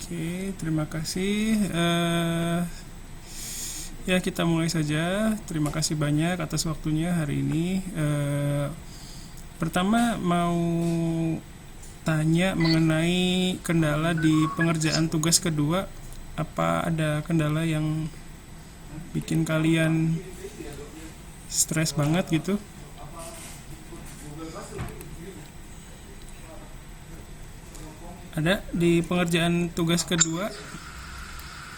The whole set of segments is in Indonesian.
Oke, terima kasih. Ya, kita mulai saja. Terima kasih banyak atas waktunya hari ini. Pertama mau tanya mengenai kendala di pengerjaan tugas kedua. Apa ada kendala yang bikin kalian stres banget gitu? Ada di pengerjaan tugas kedua?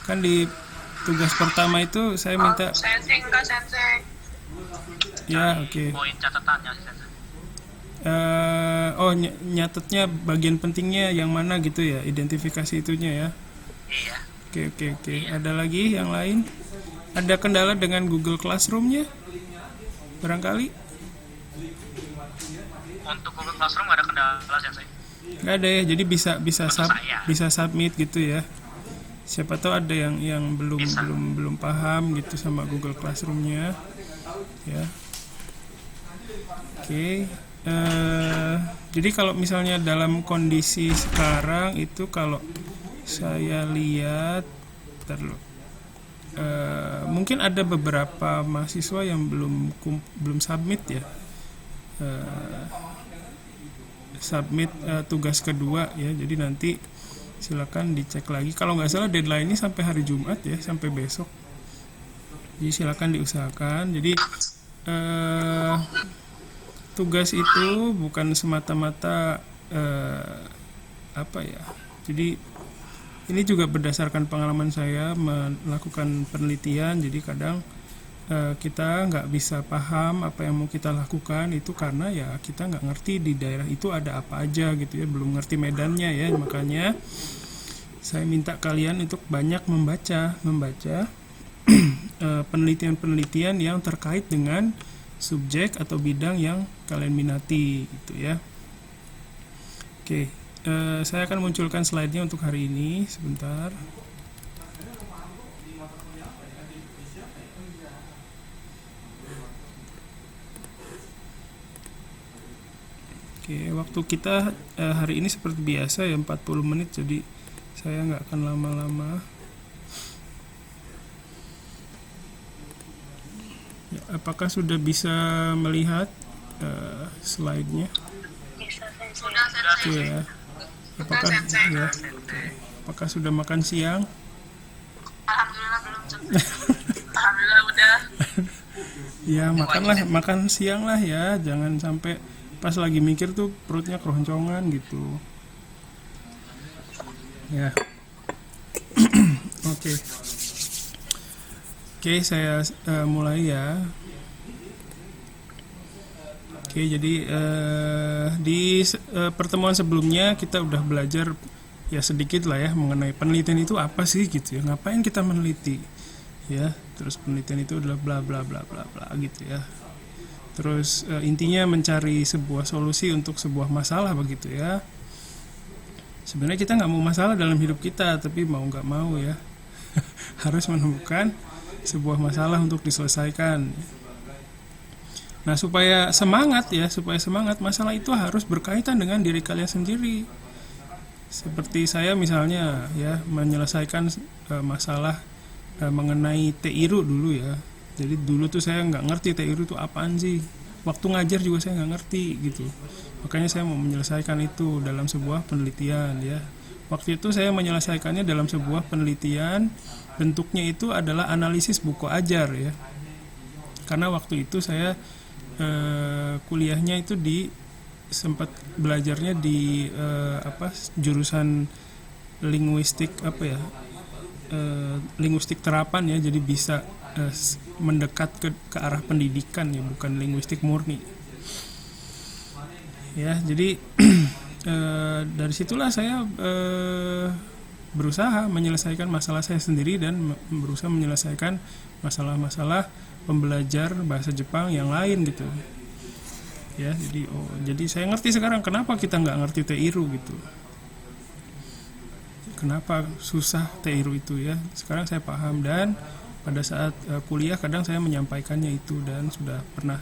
Kan di tugas pertama itu saya minta Sensei enggak sensei. ya, oke. Poin catatannya sensei. Oh, nyatetnya bagian pentingnya yang mana gitu ya, identifikasi itunya ya. Iya. Oke. Ada lagi yang lain? Ada kendala dengan Google Classroom-nya? Barangkali? Untuk Google Classroom nggak ada kendala sensei. Nggak ada ya, jadi Untuk saya. bisa submit gitu ya. Siapa tahu ada yang belum Bisa. belum paham gitu sama Google Classroom-nya ya. Oke. Jadi kalau misalnya dalam kondisi sekarang itu, kalau saya lihat mungkin ada beberapa mahasiswa yang belum submit ya, submit tugas kedua ya. Jadi nanti silakan dicek lagi. Kalau nggak salah deadline ini sampai hari Jumat ya, sampai besok. Jadi silakan diusahakan. Jadi tugas itu bukan semata-mata apa ya. Jadi ini juga berdasarkan pengalaman saya melakukan penelitian. Jadi kadang kita nggak bisa paham apa yang mau kita lakukan itu karena ya kita nggak ngerti di daerah itu ada apa aja gitu ya, belum ngerti medannya ya. Makanya saya minta kalian untuk banyak membaca penelitian-penelitian yang terkait dengan subjek atau bidang yang kalian minati gitu ya. Oke, saya akan munculkan slide-nya untuk hari ini sebentar. Oke, waktu kita hari ini seperti biasa ya, 40 menit, jadi saya nggak akan lama-lama. Ya, apakah sudah bisa melihat slide-nya? Bisa sensei. Sudah sensei. Oke ya. Apakah sensei. ya? Apakah sudah makan siang? Alhamdulillah belum sensei. Alhamdulillah udah. Ya, makan siang lah ya, jangan sampai pas lagi mikir tuh perutnya keroncongan gitu. Ya. Oke. Oke, saya mulai ya. Oke, jadi di pertemuan sebelumnya kita udah belajar ya sedikit lah ya mengenai penelitian itu apa sih gitu ya. Ngapain kita meneliti? Ya, terus penelitian itu adalah bla bla bla bla bla gitu ya. Terus intinya mencari sebuah solusi untuk sebuah masalah begitu ya. Sebenarnya kita nggak mau masalah dalam hidup kita, tapi mau nggak mau ya harus menemukan sebuah masalah untuk diselesaikan. Nah, supaya semangat masalah itu harus berkaitan dengan diri kalian sendiri. Seperti saya misalnya ya menyelesaikan masalah mengenai TIRU dulu ya. Jadi dulu tuh saya nggak ngerti TIRU itu apaan sih. Waktu ngajar juga saya nggak ngerti gitu. Makanya saya mau menyelesaikan itu dalam sebuah penelitian ya. Waktu itu saya menyelesaikannya dalam sebuah penelitian. Bentuknya itu adalah analisis buku ajar ya. Karena waktu itu saya kuliahnya itu sempat belajarnya di jurusan linguistik linguistik terapan ya, jadi bisa mendekat ke arah pendidikan ya, bukan linguistik murni ya. Jadi dari situlah saya berusaha menyelesaikan masalah saya sendiri dan berusaha menyelesaikan masalah-masalah pembelajar bahasa Jepang yang lain gitu ya. Jadi saya ngerti sekarang kenapa kita nggak ngerti TIRU gitu, kenapa susah TIRU itu ya. Sekarang saya paham, dan pada saat kuliah kadang saya menyampaikannya itu, dan sudah pernah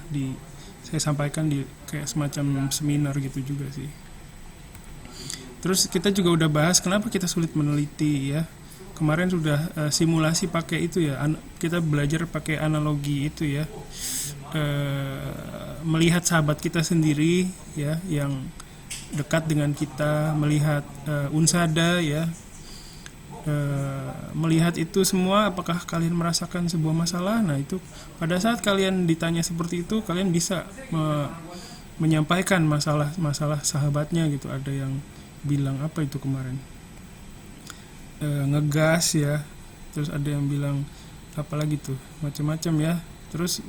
saya sampaikan di kayak semacam seminar gitu juga sih. Terus kita juga udah bahas kenapa kita sulit meneliti ya. Kemarin sudah simulasi pakai itu ya, kita belajar pakai analogi itu ya. Melihat sahabat kita sendiri ya yang dekat dengan kita, melihat unsada ya, melihat itu semua. Apakah kalian merasakan sebuah masalah? Nah itu pada saat kalian ditanya seperti itu, kalian bisa menyampaikan masalah sahabatnya gitu. Ada yang bilang apa itu kemarin, ngegas ya, terus ada yang bilang apalagi tuh macam-macam ya. Terus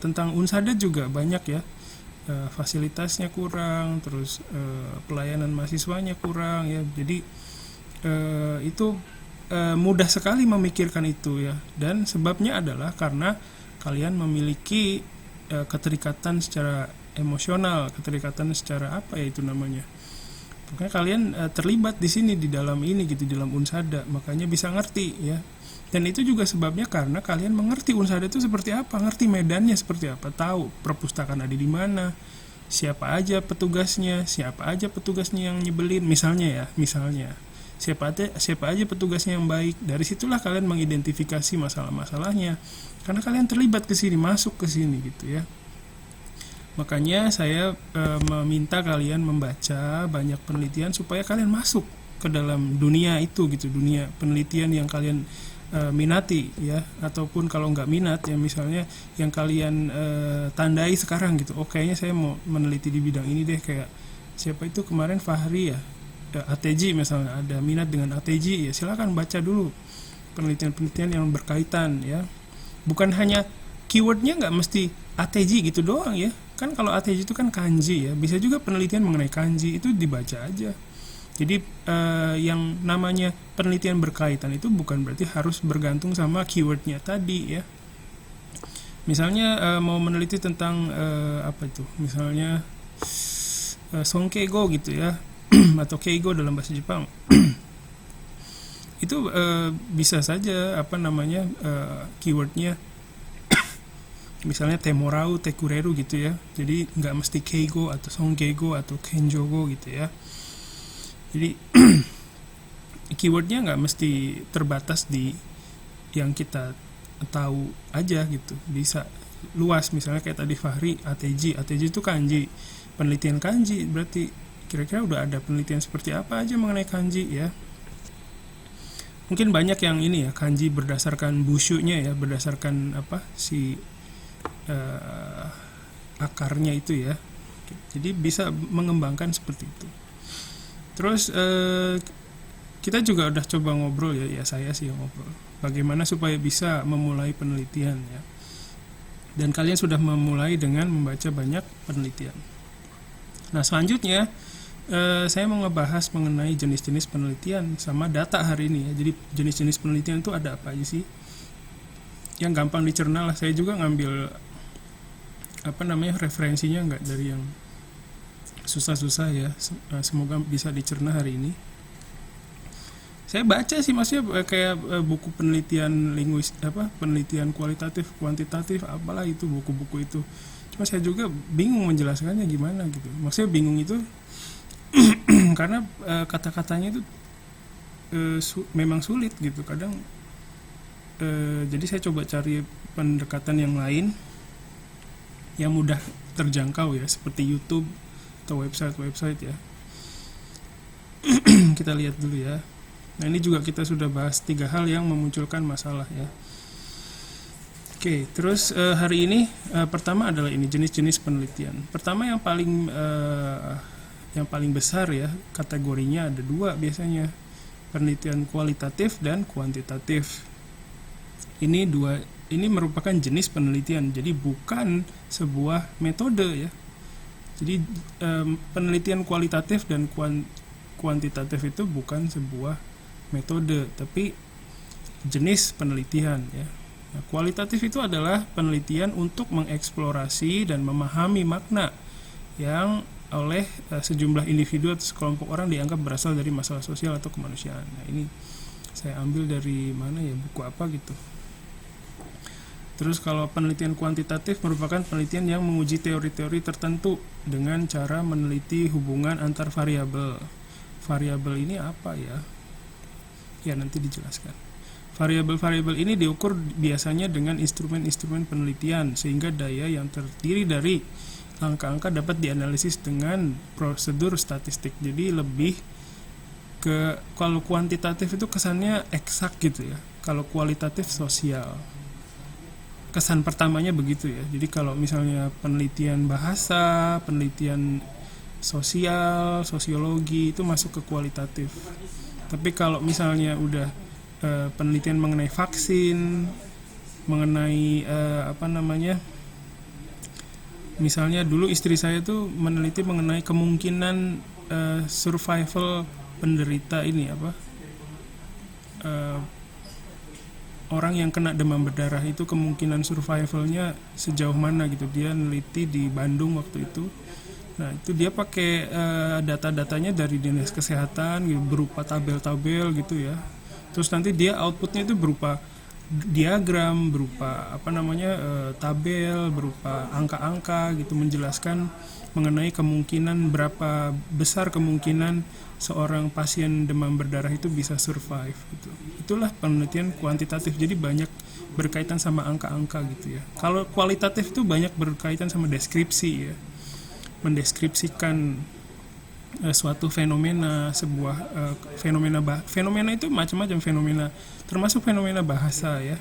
tentang unsada juga banyak ya, fasilitasnya kurang, terus pelayanan mahasiswanya kurang ya. Jadi itu mudah sekali memikirkan itu ya, dan sebabnya adalah karena kalian memiliki keterikatan secara emosional, keterikatan secara apa ya itu namanya. Pokoknya kalian terlibat di sini, di dalam ini gitu, di dalam unsada, makanya bisa ngerti ya. Dan itu juga sebabnya karena kalian mengerti unsada itu seperti apa, ngerti medannya seperti apa, tahu perpustakaan ada di mana, siapa aja petugasnya yang nyebelin misalnya siapa aja petugasnya yang baik. Dari situlah kalian mengidentifikasi masalah-masalahnya, karena kalian terlibat ke sini, masuk ke sini gitu ya. Makanya saya meminta kalian membaca banyak penelitian supaya kalian masuk ke dalam dunia itu gitu, dunia penelitian yang kalian minati ya, ataupun kalau nggak minat ya misalnya yang kalian tandai sekarang gitu. Oh kayaknya saya mau meneliti di bidang ini deh, kayak siapa itu kemarin Fahri ya, ATJ misalnya, ada minat dengan ATJ ya silakan baca dulu penelitian-penelitian yang berkaitan ya. Bukan hanya keywordnya nggak mesti ATJ gitu doang ya, kan kalau ATJ itu kan kanji ya, bisa juga penelitian mengenai kanji, itu dibaca aja. Jadi yang namanya penelitian berkaitan itu bukan berarti harus bergantung sama keywordnya tadi ya. Misalnya mau meneliti tentang apa itu, misalnya Sonkeigo gitu ya, atau Keigo dalam bahasa Jepang. Itu bisa saja apa namanya keywordnya misalnya Temorau, Tekureru gitu ya. Jadi nggak mesti Keigo atau Sonkeigo atau Kenjogo gitu ya. Jadi keywordnya nggak mesti terbatas di yang kita tahu aja gitu, bisa luas. Misalnya kayak tadi Fahri ATJ itu kanji, penelitian kanji, berarti kira-kira udah ada penelitian seperti apa aja mengenai kanji ya. Mungkin banyak yang ini ya, kanji berdasarkan bushunya ya, berdasarkan apa si akarnya itu ya. Jadi bisa mengembangkan seperti itu. Terus kita juga udah coba ngobrol ya saya sih yang ngobrol bagaimana supaya bisa memulai penelitian ya. Dan kalian sudah memulai dengan membaca banyak penelitian. Nah selanjutnya saya mau ngebahas mengenai jenis-jenis penelitian sama data hari ini ya. Jadi jenis-jenis penelitian itu ada apa aja sih yang gampang dicerna lah. Saya juga ngambil apa namanya referensinya, nggak dari yang susah-susah ya. Semoga bisa dicerna hari ini. Saya baca sih maksudnya kayak buku penelitian penelitian kualitatif, kuantitatif, apalah itu buku-buku itu. Cuma saya juga bingung menjelaskannya gimana gitu. Maksudnya bingung itu karena kata-katanya itu memang sulit gitu kadang. Jadi saya coba cari pendekatan yang lain yang mudah terjangkau ya, seperti YouTube atau website ya. Kita lihat dulu ya. Nah ini juga kita sudah bahas 3 hal yang memunculkan masalah ya. Oke, terus hari ini pertama adalah ini jenis-jenis penelitian. Pertama yang paling besar ya, kategorinya ada 2 biasanya, penelitian kualitatif dan kuantitatif. Ini merupakan jenis penelitian, jadi bukan sebuah metode ya. Jadi penelitian kualitatif dan kuantitatif itu bukan sebuah metode, tapi jenis penelitian ya. Nah, kualitatif itu adalah penelitian untuk mengeksplorasi dan memahami makna yang oleh sejumlah individu atau sekelompok orang dianggap berasal dari masalah sosial atau kemanusiaan. Nah, ini saya ambil dari mana ya, buku apa gitu. Terus kalau penelitian kuantitatif merupakan penelitian yang menguji teori-teori tertentu dengan cara meneliti hubungan antar variabel. variabel ini apa ya? Ya, nanti dijelaskan. Variabel-variabel ini diukur biasanya dengan instrumen-instrumen penelitian, sehingga daya yang terdiri dari angka-angka dapat dianalisis dengan prosedur statistik. Jadi lebih ke, kalau kuantitatif itu kesannya eksak gitu ya, kalau kualitatif sosial. Kesan pertamanya begitu ya. Jadi kalau misalnya penelitian bahasa, penelitian sosial, sosiologi itu masuk ke kualitatif. Tapi kalau misalnya udah penelitian mengenai vaksin, mengenai misalnya dulu istri saya tuh meneliti mengenai kemungkinan survival penderita ini orang yang kena demam berdarah itu kemungkinan survivalnya sejauh mana gitu. Dia neliti di Bandung waktu itu. Nah, itu dia pakai data-datanya dari dinas kesehatan gitu, berupa tabel-tabel gitu ya. Terus nanti dia outputnya itu berupa diagram, berupa tabel, berupa angka-angka gitu, menjelaskan mengenai kemungkinan, berapa besar kemungkinan seorang pasien demam berdarah itu bisa survive gitu. Itulah penelitian kuantitatif, jadi banyak berkaitan sama angka-angka gitu ya. Kalau kualitatif itu banyak berkaitan sama deskripsi ya, mendeskripsikan suatu fenomena, sebuah fenomena itu macam-macam fenomena, termasuk fenomena bahasa ya.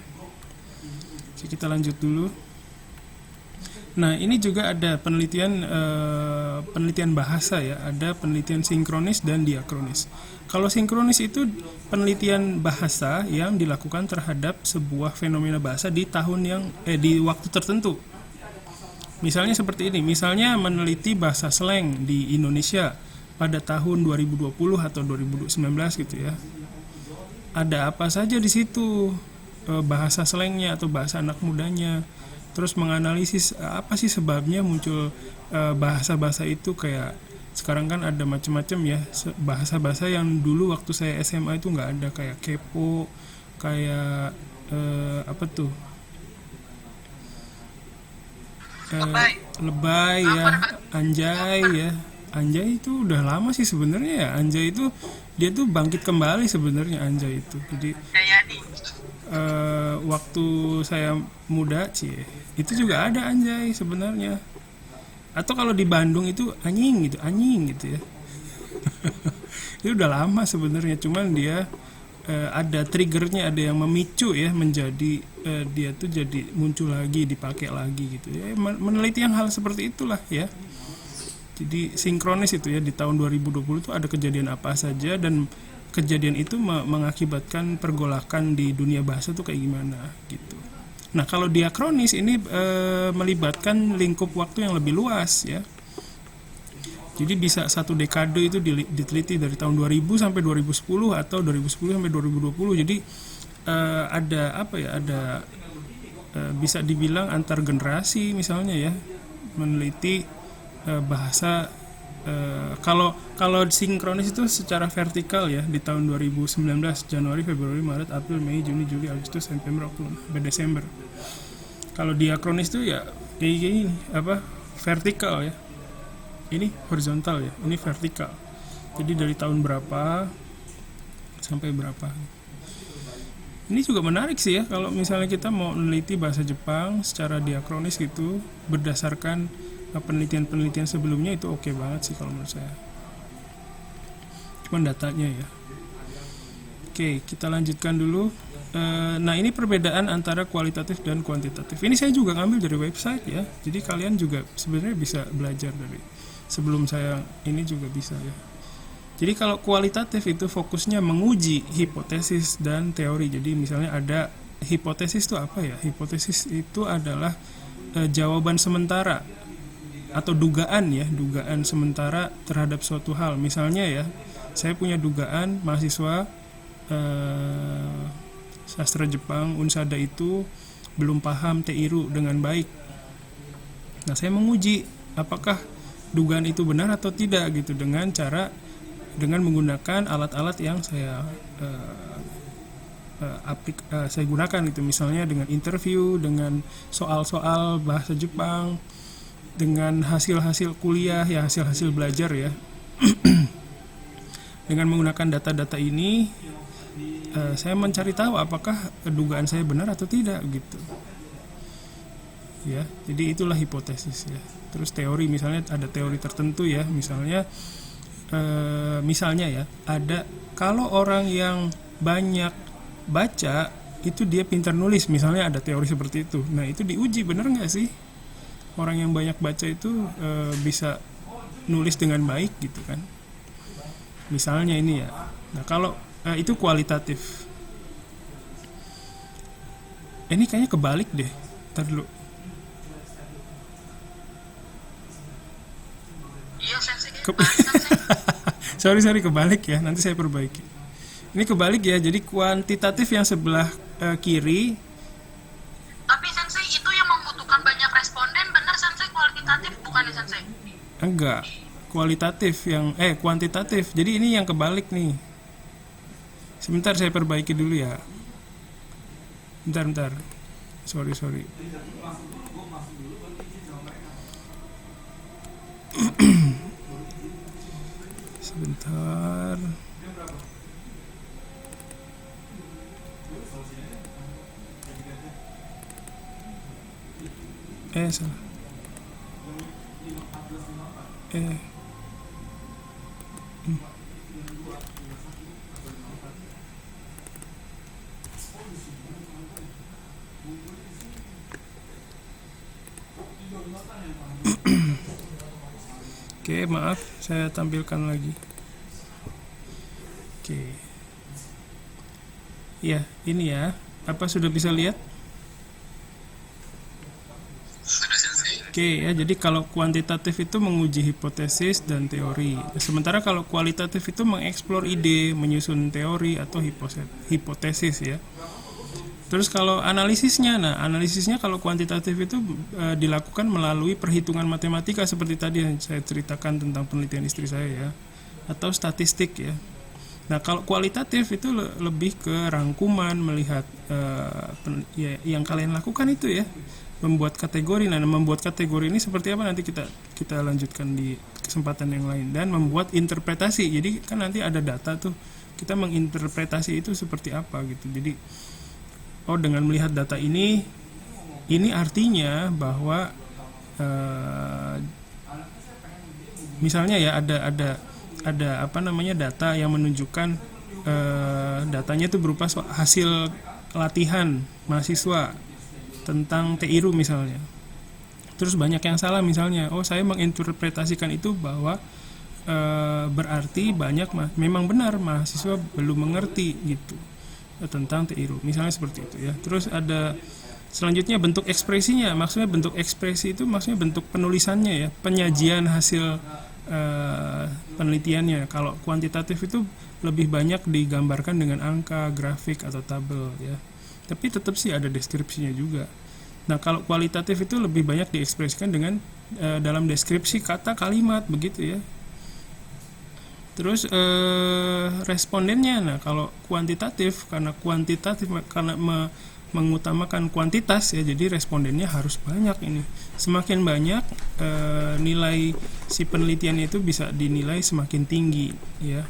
Oke, kita lanjut dulu. Nah, ini juga ada penelitian bahasa ya, ada penelitian sinkronis dan diakronis. Kalau sinkronis itu penelitian bahasa yang dilakukan terhadap sebuah fenomena bahasa di di waktu tertentu. Misalnya seperti ini, misalnya meneliti bahasa slang di Indonesia pada tahun 2020 atau 2019 gitu ya. Ada apa saja di situ, bahasa slangnya atau bahasa anak mudanya. Terus menganalisis apa sih sebabnya muncul bahasa-bahasa itu. Kayak sekarang kan ada macam-macam ya, bahasa-bahasa yang dulu waktu saya SMA itu nggak ada, kayak kepo, kayak lebay ya, anjay ya. Anjay itu udah lama sih sebenarnya ya. Anjay itu dia tuh bangkit kembali sebenarnya, anjay itu. Jadi waktu saya muda itu juga ada anjay sebenarnya. Atau kalau di Bandung itu anjing gitu ya. Itu udah lama sebenarnya, cuman dia ada triggernya, ada yang memicu ya, menjadi dia tuh jadi muncul lagi, dipakai lagi gitu ya. Meneliti yang hal seperti itulah ya. Jadi sinkronis itu ya, di tahun 2020 itu ada kejadian apa saja, dan kejadian itu mengakibatkan pergolakan di dunia bahasa tuh kayak gimana gitu. Nah, kalau diakronis ini melibatkan lingkup waktu yang lebih luas ya. Jadi bisa satu dekade itu diteliti dari tahun 2000 sampai 2010 atau 2010 sampai 2020. Jadi bisa dibilang antar generasi misalnya ya, meneliti bahasa. Kalau sinkronis itu secara vertikal ya, di tahun 2019, Januari, Februari, Maret, April, Mei, Juni, Juli, Agustus, September, Oktober, sampai Desember. Kalau diakronis itu ya kayak gini, vertikal ya. Ini horizontal ya, ini vertikal. Jadi dari tahun berapa sampai berapa. Ini juga menarik sih ya, kalau misalnya kita mau meneliti bahasa Jepang secara diakronis gitu, berdasarkan penelitian-penelitian sebelumnya, itu oke banget sih kalau menurut saya. Cuman datanya ya. Oke, kita lanjutkan dulu. Nah, ini perbedaan antara kualitatif dan kuantitatif. Ini saya juga ngambil dari website ya. Jadi kalian juga sebenarnya bisa belajar dari sebelum saya ini juga bisa ya. Jadi kalau kualitatif itu fokusnya menguji hipotesis dan teori. Jadi misalnya ada hipotesis itu apa ya? Hipotesis itu adalah jawaban sementara atau dugaan sementara terhadap suatu hal. Misalnya ya, saya punya dugaan mahasiswa sastra Jepang Unsada itu belum paham Teiru dengan baik. Nah, saya menguji apakah dugaan itu benar atau tidak gitu, dengan menggunakan alat-alat yang saya gunakan gitu. Misalnya dengan interview, dengan soal-soal bahasa Jepang, dengan hasil-hasil kuliah ya, hasil-hasil belajar ya. Dengan menggunakan data-data ini, saya mencari tahu apakah dugaan saya benar atau tidak gitu. Ya, jadi itulah hipotesis ya. Terus teori, misalnya ada teori tertentu ya, misalnya ya, ada kalau orang yang banyak baca itu dia pintar nulis, misalnya ada teori seperti itu. Nah, itu diuji benar nggak sih? Orang yang banyak baca itu bisa nulis dengan baik gitu kan? Misalnya ini ya. Nah, kalau itu kualitatif. Ini kayaknya kebalik deh. Ntar dulu. Iya, sensei. Sensei. sorry kebalik ya, nanti saya perbaiki. Ini kebalik ya, jadi kuantitatif yang sebelah kiri. Tapi sensei itu yang membutuhkan banyak responden, benar sensei kualitatif bukan ya sensei? Enggak, kualitatif yang kuantitatif. Jadi ini yang kebalik nih. Sebentar saya perbaiki dulu ya. Bentar. Sorry. Sebentar. Salah. Oke, maaf, saya tampilkan lagi. Oke. Ya, ini ya. Apa sudah bisa lihat? Oke ya, jadi kalau kuantitatif itu menguji hipotesis dan teori. Sementara kalau kualitatif itu mengeksplor ide, menyusun teori atau hipotesis ya. Terus kalau analisisnya, analisisnya kalau kuantitatif itu dilakukan melalui perhitungan matematika seperti tadi yang saya ceritakan tentang penelitian istri saya ya, atau statistik ya. Nah, kalau kualitatif itu lebih ke rangkuman, melihat yang kalian lakukan itu ya, membuat kategori. Nah, membuat kategori ini seperti apa nanti kita lanjutkan di kesempatan yang lain. Dan membuat interpretasi. Jadi kan nanti ada data tuh, kita menginterpretasi itu seperti apa gitu. Jadi dengan melihat data ini artinya bahwa misalnya ya ada apa namanya data yang menunjukkan datanya itu berupa hasil latihan mahasiswa tentang TIRU misalnya. Terus banyak yang salah misalnya, saya menginterpretasikan itu bahwa berarti memang benar mahasiswa belum mengerti gitu tentang TIRU, misalnya seperti itu ya. Terus ada selanjutnya bentuk ekspresinya, maksudnya bentuk ekspresi itu maksudnya bentuk penulisannya ya, penyajian hasil penelitiannya. Kalau kuantitatif itu lebih banyak digambarkan dengan angka, grafik atau tabel ya. Tapi tetap sih ada deskripsinya juga. Nah, kalau kualitatif itu lebih banyak diekspresikan dengan dalam deskripsi kata kalimat begitu ya. Terus respondennya, nah kalau kuantitatif karena mengutamakan kuantitas ya, jadi respondennya harus banyak ini. Semakin banyak nilai si penelitiannya itu bisa dinilai semakin tinggi ya.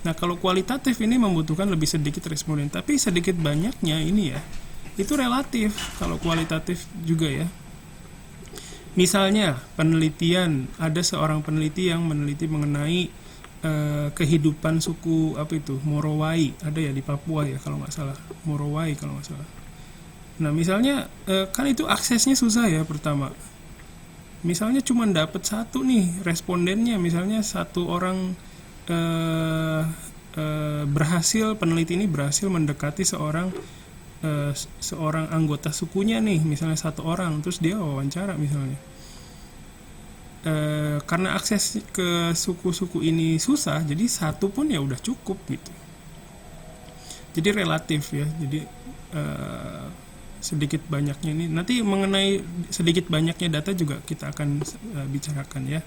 Nah, kalau kualitatif ini membutuhkan lebih sedikit responden, tapi sedikit banyaknya ini ya, itu relatif kalau kualitatif juga ya. Misalnya penelitian, ada seorang peneliti yang meneliti mengenai kehidupan suku Morowai, ada ya di Papua ya kalau nggak salah, Morowai kalau nggak salah. Nah, misalnya kan itu aksesnya susah ya pertama. Misalnya cuma dapat satu nih respondennya, misalnya satu orang peneliti ini berhasil mendekati seorang anggota sukunya nih, misalnya satu orang, terus dia wawancara misalnya. Karena akses ke suku-suku ini susah, jadi satu pun ya udah cukup gitu. Jadi relatif ya, jadi sedikit banyaknya ini nanti mengenai sedikit banyaknya data juga kita akan bicarakan ya.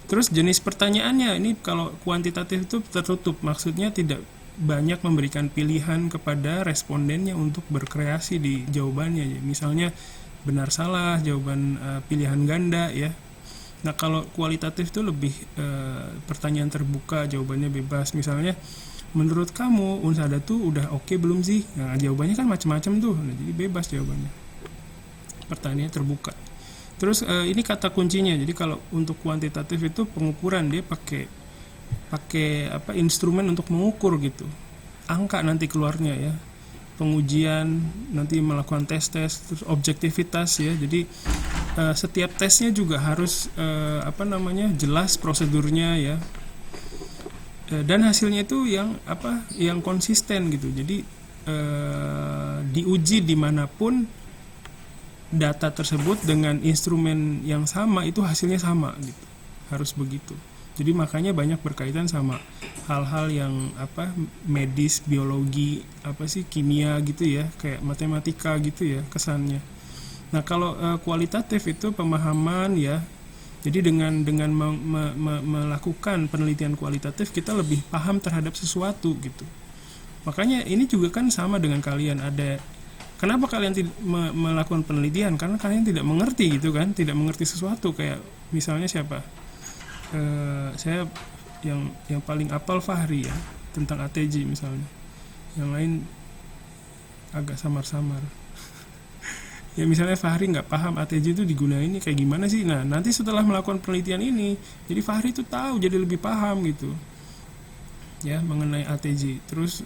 Terus jenis pertanyaannya ini kalau kuantitatif itu tertutup, maksudnya tidak banyak memberikan pilihan kepada respondennya untuk berkreasi di jawabannya ya. Misalnya benar salah, jawaban pilihan ganda ya. Nah kalau kualitatif itu lebih pertanyaan terbuka, jawabannya bebas. Misalnya, menurut kamu Unsada tuh udah oke belum sih? Nah jawabannya kan macam-macam tuh, nah, jadi bebas jawabannya. Pertanyaannya terbuka. Terus ini kata kuncinya. Jadi kalau untuk kuantitatif itu pengukuran, dia pakai instrumen untuk mengukur gitu. Angka nanti keluarnya ya. Pengujian, nanti melakukan tes, terus objektivitas ya. Jadi setiap tesnya juga harus jelas prosedurnya ya. Dan hasilnya itu yang konsisten gitu. Jadi diuji dimanapun data tersebut dengan instrumen yang sama itu hasilnya sama gitu. Harus begitu. Jadi makanya banyak berkaitan sama hal-hal yang medis, biologi, kimia gitu ya, kayak matematika gitu ya kesannya. Nah kalau kualitatif itu pemahaman ya. Jadi dengan melakukan penelitian kualitatif kita lebih paham terhadap sesuatu gitu. Makanya ini juga kan sama dengan kalian, ada kenapa kalian melakukan penelitian? Karena kalian tidak mengerti gitu kan, tidak mengerti sesuatu. Kayak misalnya siapa? Saya yang paling apal Fahri ya, tentang ATG misalnya. Yang lain agak samar-samar. Ya misalnya Fahri nggak paham ATG itu digunain kayak gimana sih. Nah nanti setelah melakukan penelitian ini, jadi Fahri itu tahu, jadi lebih paham gitu ya mengenai ATG. Terus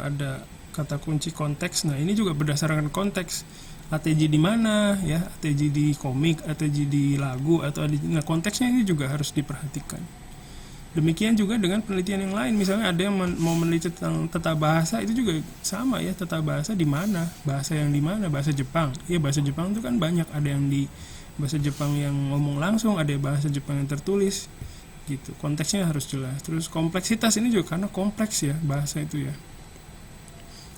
ada kata kunci konteks. Nah ini juga berdasarkan konteks. ATG di mana ya, ATG di komik, ATG di lagu, atau nah konteksnya ini juga harus diperhatikan. Demikian juga dengan penelitian yang lain. Misalnya ada yang mau meneliti tentang tata bahasa, itu juga sama ya, tata bahasa di mana, bahasa yang di mana, bahasa Jepang. Ya bahasa Jepang itu kan banyak, ada yang di bahasa Jepang yang ngomong langsung, ada bahasa Jepang yang tertulis gitu. Konteksnya harus jelas. Terus kompleksitas ini juga karena kompleks ya bahasa itu ya.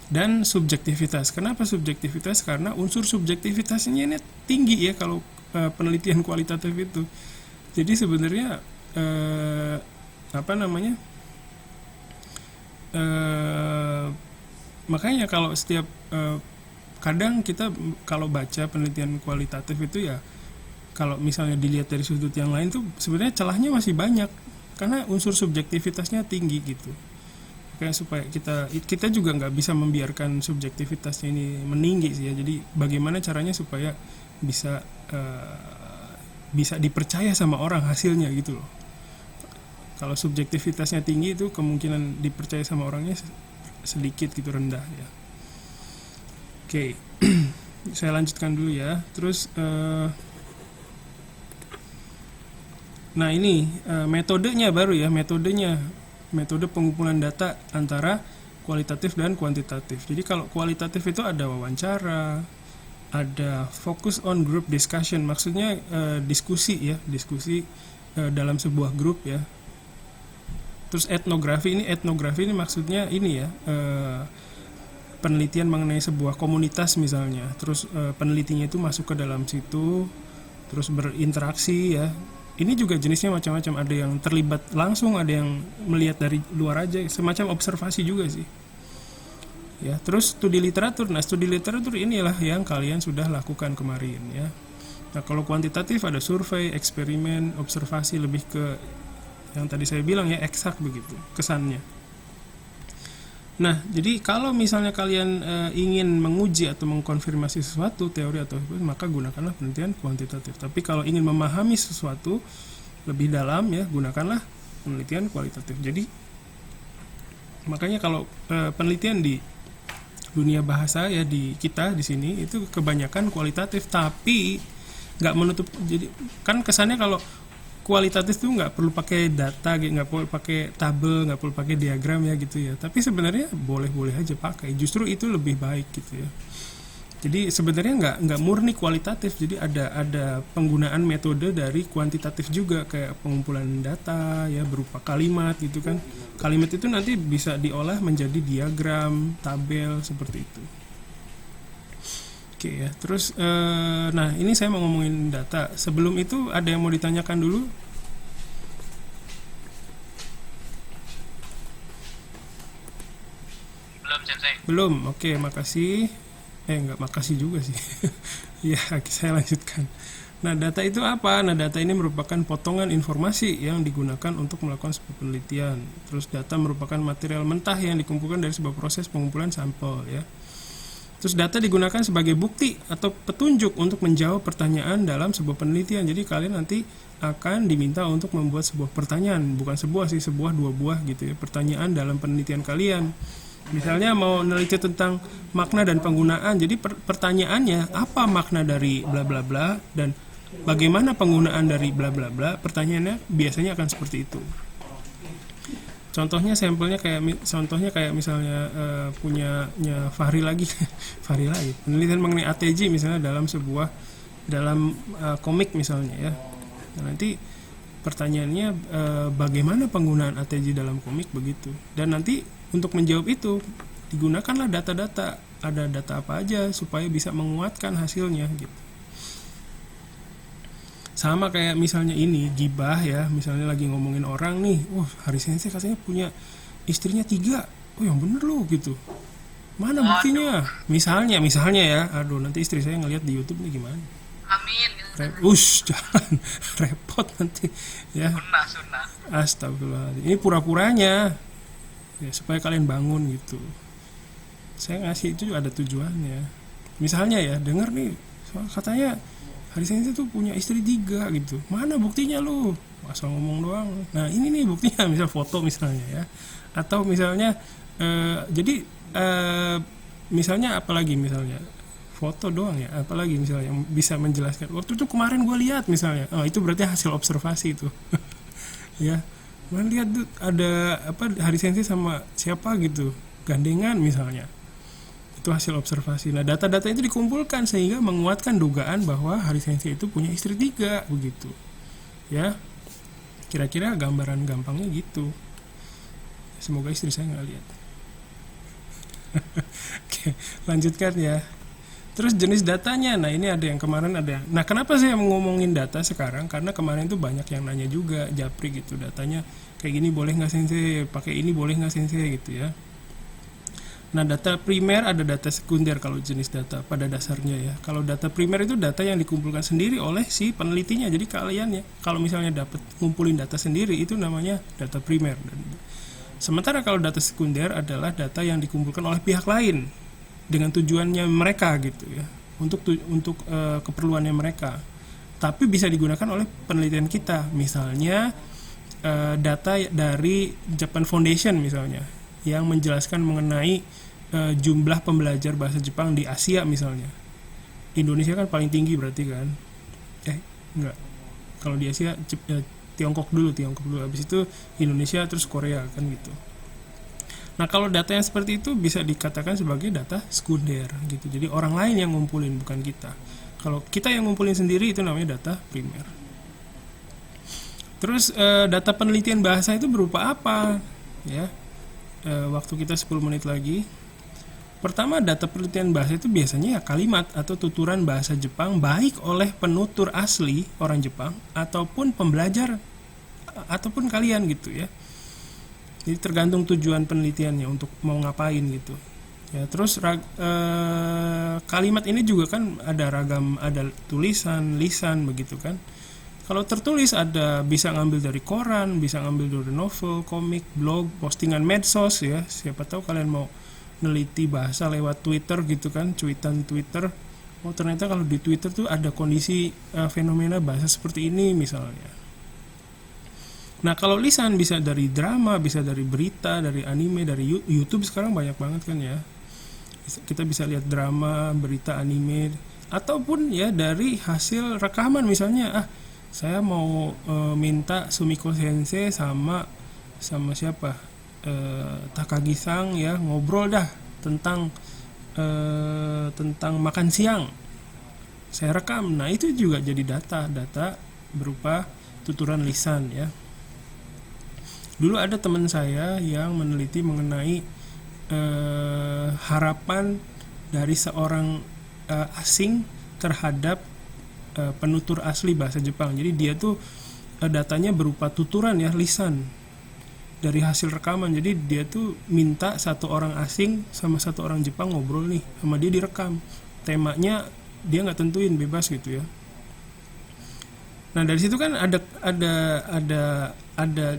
Dan subjektivitas. Kenapa subjektivitas? Karena unsur subjektivitasnya ini tinggi ya kalau penelitian kualitatif itu. Jadi sebenarnya makanya kalau setiap kadang kita kalau baca penelitian kualitatif itu ya, kalau misalnya dilihat dari sudut yang lain tuh sebenarnya celahnya masih banyak karena unsur subjektivitasnya tinggi gitu. Kayak supaya kita juga nggak bisa membiarkan subjektivitasnya ini meninggi sih ya. Jadi bagaimana caranya supaya bisa dipercaya sama orang hasilnya gitu loh. Kalau subjektivitasnya tinggi itu kemungkinan dipercaya sama orangnya sedikit gitu, rendah ya. Oke. Saya lanjutkan dulu ya. Terus nah ini metodenya baru ya, metode pengumpulan data antara kualitatif dan kuantitatif. Jadi kalau kualitatif itu ada wawancara, ada focus on group discussion, maksudnya diskusi dalam sebuah grup ya. Terus etnografi ini maksudnya ini ya, penelitian mengenai sebuah komunitas misalnya. Terus penelitinya itu masuk ke dalam situ, terus berinteraksi ya. Ini juga jenisnya macam-macam, ada yang terlibat langsung, ada yang melihat dari luar aja, semacam observasi juga sih. Ya, terus studi literatur. Nah, studi literatur inilah yang kalian sudah lakukan kemarin ya. Nah, kalau kuantitatif ada survei, eksperimen, observasi, lebih ke yang tadi saya bilang ya, eksak begitu kesannya. Nah, jadi kalau misalnya kalian ingin menguji atau mengkonfirmasi sesuatu, teori atau apa, maka gunakanlah penelitian kuantitatif. Tapi kalau ingin memahami sesuatu lebih dalam ya, gunakanlah penelitian kualitatif. Jadi makanya kalau penelitian di dunia bahasa ya, di kita di sini itu kebanyakan kualitatif, tapi nggak menutup. Jadi kan kesannya kalau kualitatif tuh nggak perlu pakai data, nggak perlu pakai tabel, nggak perlu pakai diagram ya gitu ya. Tapi sebenarnya boleh-boleh aja pakai. Justru itu lebih baik gitu ya. Jadi sebenarnya nggak murni kualitatif. Jadi ada penggunaan metode dari kuantitatif juga, kayak pengumpulan data ya berupa kalimat gitu kan. Kalimat itu nanti bisa diolah menjadi diagram, tabel seperti itu. Oke ya, terus nah ini saya mau ngomongin data. Sebelum itu ada yang mau ditanyakan dulu? Belum, Sensei. Belum, oke, makasih. Enggak makasih juga sih. Ya, saya lanjutkan. Nah, data itu apa? Nah, data ini merupakan potongan informasi yang digunakan untuk melakukan sebuah penelitian. Terus data merupakan material mentah yang dikumpulkan dari sebuah proses pengumpulan sampel ya. Terus data digunakan sebagai bukti atau petunjuk untuk menjawab pertanyaan dalam sebuah penelitian. Jadi kalian nanti akan diminta untuk membuat sebuah pertanyaan, bukan sebuah sih, sebuah dua buah gitu ya, pertanyaan dalam penelitian kalian. Misalnya mau neliti tentang makna dan penggunaan. Jadi pertanyaannya apa makna dari bla bla bla dan bagaimana penggunaan dari bla bla bla? Pertanyaannya biasanya akan seperti itu. Contohnya sampelnya kayak misalnya punyanya Fahri lagi Fahri lagi penelitian mengenai ATG misalnya dalam komik misalnya ya. Nah, nanti pertanyaannya bagaimana penggunaan ATG dalam komik begitu. Dan nanti untuk menjawab itu digunakanlah data-data. Ada data apa aja supaya bisa menguatkan hasilnya gitu. Sama kayak misalnya ini gibah ya, misalnya lagi ngomongin orang nih, Hari Sensei katanya punya istrinya 3, yang bener loh gitu, mana buktinya? Misalnya ya, aduh nanti istri saya ngelihat di YouTube nih gimana? Amin gitu. Jangan repot nanti ya. Sunnah. Astagfirullah, ini pura-puranya ya supaya kalian bangun gitu. Saya ngasih itu ada tujuannya. Misalnya ya, dengar nih, katanya Hari Sensei tuh punya istri 3 gitu. Mana buktinya lu? Asal ngomong doang. Nah ini nih buktinya, misal foto misalnya ya. Atau misalnya misalnya apalagi misalnya foto doang ya. Apalagi misalnya yang bisa menjelaskan. Waktu itu kemarin gue lihat misalnya. Itu berarti hasil observasi itu. Ya. Kemarin lihat tuh ada Hari Sensei sama siapa gitu. Gandengan misalnya. Itu hasil observasi. Nah, data-data itu dikumpulkan sehingga menguatkan dugaan bahwa Hari Sensei itu punya istri 3 begitu. Ya. Kira-kira gambaran gampangnya gitu. Semoga istri saya nggak lihat. Oke, lanjutkan ya. Terus jenis datanya. Nah, ini ada yang kemarin ada. Nah, kenapa saya ngomongin data sekarang? Karena kemarin tuh banyak yang nanya juga, japri gitu, datanya kayak gini boleh nggak Sensei? Pakai ini boleh nggak Sensei gitu ya. Nah, data primer ada data sekunder kalau jenis data pada dasarnya ya. Kalau data primer itu data yang dikumpulkan sendiri oleh si penelitinya. Jadi kalian ya, kalau misalnya dapat ngumpulin data sendiri itu namanya data primer. Sementara kalau data sekunder adalah data yang dikumpulkan oleh pihak lain dengan tujuannya mereka gitu ya. Untuk keperluannya mereka. Tapi bisa digunakan oleh penelitian kita. Misalnya data dari Japan Foundation misalnya yang menjelaskan mengenai jumlah pembelajar bahasa Jepang di Asia misalnya. Indonesia kan paling tinggi berarti kan? Enggak. Kalau di Asia Tiongkok dulu, habis itu Indonesia terus Korea kan gitu. Nah, kalau data yang seperti itu bisa dikatakan sebagai data sekunder gitu. Jadi orang lain yang ngumpulin, bukan kita. Kalau kita yang ngumpulin sendiri itu namanya data primer. Terus data penelitian bahasa itu berupa apa? Ya. Waktu kita 10 menit lagi. Pertama, data penelitian bahasa itu biasanya ya kalimat atau tuturan bahasa Jepang baik oleh penutur asli orang Jepang ataupun pembelajar ataupun kalian gitu ya. Jadi tergantung tujuan penelitiannya untuk mau ngapain gitu. Ya, terus kalimat ini juga kan ada ragam, ada tulisan, lisan begitu kan. Kalau tertulis ada bisa ngambil dari koran, bisa ngambil dari novel, komik, blog, postingan medsos ya. Siapa tahu kalian mau neliti bahasa lewat Twitter gitu kan, cuitan Twitter. Ternyata kalau di Twitter tuh ada kondisi fenomena bahasa seperti ini misalnya. Nah, kalau lisan bisa dari drama, bisa dari berita, dari anime, dari YouTube sekarang banyak banget kan ya. Kita bisa lihat drama, berita, anime, ataupun ya dari hasil rekaman misalnya saya mau minta Sumiko Sensei sama siapa Takagi-san ya ngobrol dah tentang makan siang. Saya rekam. Nah, itu juga jadi data berupa tuturan lisan ya. Dulu ada teman saya yang meneliti mengenai harapan dari seorang asing terhadap penutur asli bahasa Jepang. Jadi dia tuh datanya berupa tuturan ya, lisan dari hasil rekaman. Jadi dia tuh minta satu orang asing sama satu orang Jepang ngobrol nih sama dia, direkam. Temanya dia nggak tentuin, bebas gitu ya. Nah dari situ kan ada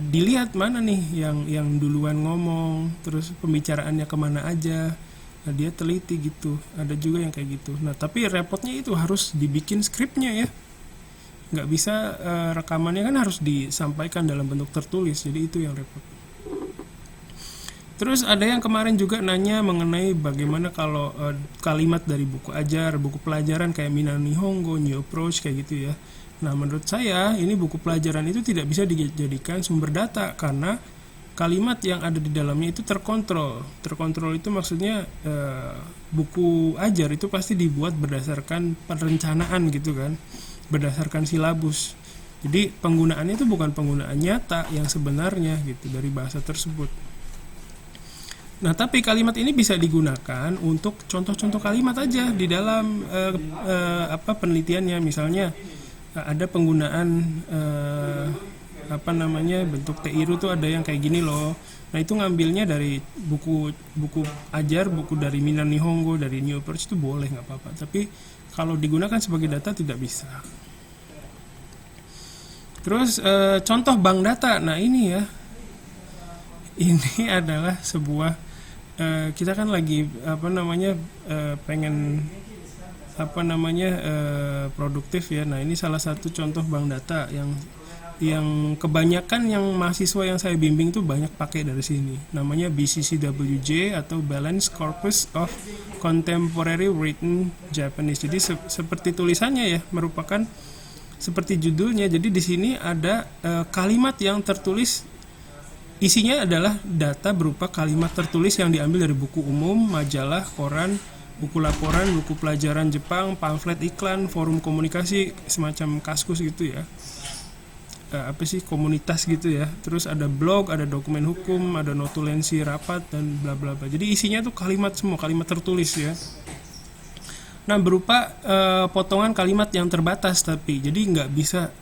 dilihat mana nih yang duluan ngomong, terus pembicaraannya kemana aja. Nah dia teliti gitu. Ada juga yang kayak gitu. Nah tapi repotnya itu harus dibikin skripnya ya. Nggak bisa rekamannya kan harus disampaikan dalam bentuk tertulis. Jadi itu yang repot. Terus ada yang kemarin juga nanya mengenai bagaimana kalau kalimat dari buku ajar, buku pelajaran kayak Minna Nihongo, New Approach kayak gitu ya. Nah menurut saya ini buku pelajaran itu tidak bisa dijadikan sumber data karena kalimat yang ada di dalamnya itu terkontrol. Terkontrol itu maksudnya buku ajar itu pasti dibuat berdasarkan perencanaan gitu kan, berdasarkan silabus. Jadi penggunaannya itu bukan penggunaan nyata yang sebenarnya gitu dari bahasa tersebut. Nah, tapi kalimat ini bisa digunakan untuk contoh-contoh kalimat aja di dalam penelitiannya. Misalnya ada penggunaan bentuk teiru tuh ada yang kayak gini loh. Nah, itu ngambilnya dari buku ajar, buku dari Minna Nihongo, dari New Approach itu boleh nggak apa-apa. Tapi kalau digunakan sebagai data tidak bisa. Terus contoh bank data. Nah, ini ya. Ini adalah sebuah kita kan lagi pengen produktif ya. Nah ini salah satu contoh bank data yang kebanyakan yang mahasiswa yang saya bimbing tuh banyak pakai dari sini. Namanya BCCWJ atau Balance Corpus of Contemporary Written Japanese. Jadi seperti tulisannya ya, merupakan seperti judulnya. Jadi di sini ada kalimat yang tertulis. Isinya adalah data berupa kalimat tertulis yang diambil dari buku umum, majalah, koran, buku laporan, buku pelajaran Jepang, pamflet iklan, forum komunikasi, semacam Kaskus gitu ya. Komunitas gitu ya. Terus ada blog, ada dokumen hukum, ada notulensi rapat dan bla bla bla. Jadi isinya tuh kalimat semua, kalimat tertulis ya. Nah, berupa potongan kalimat yang terbatas tapi jadi nggak bisa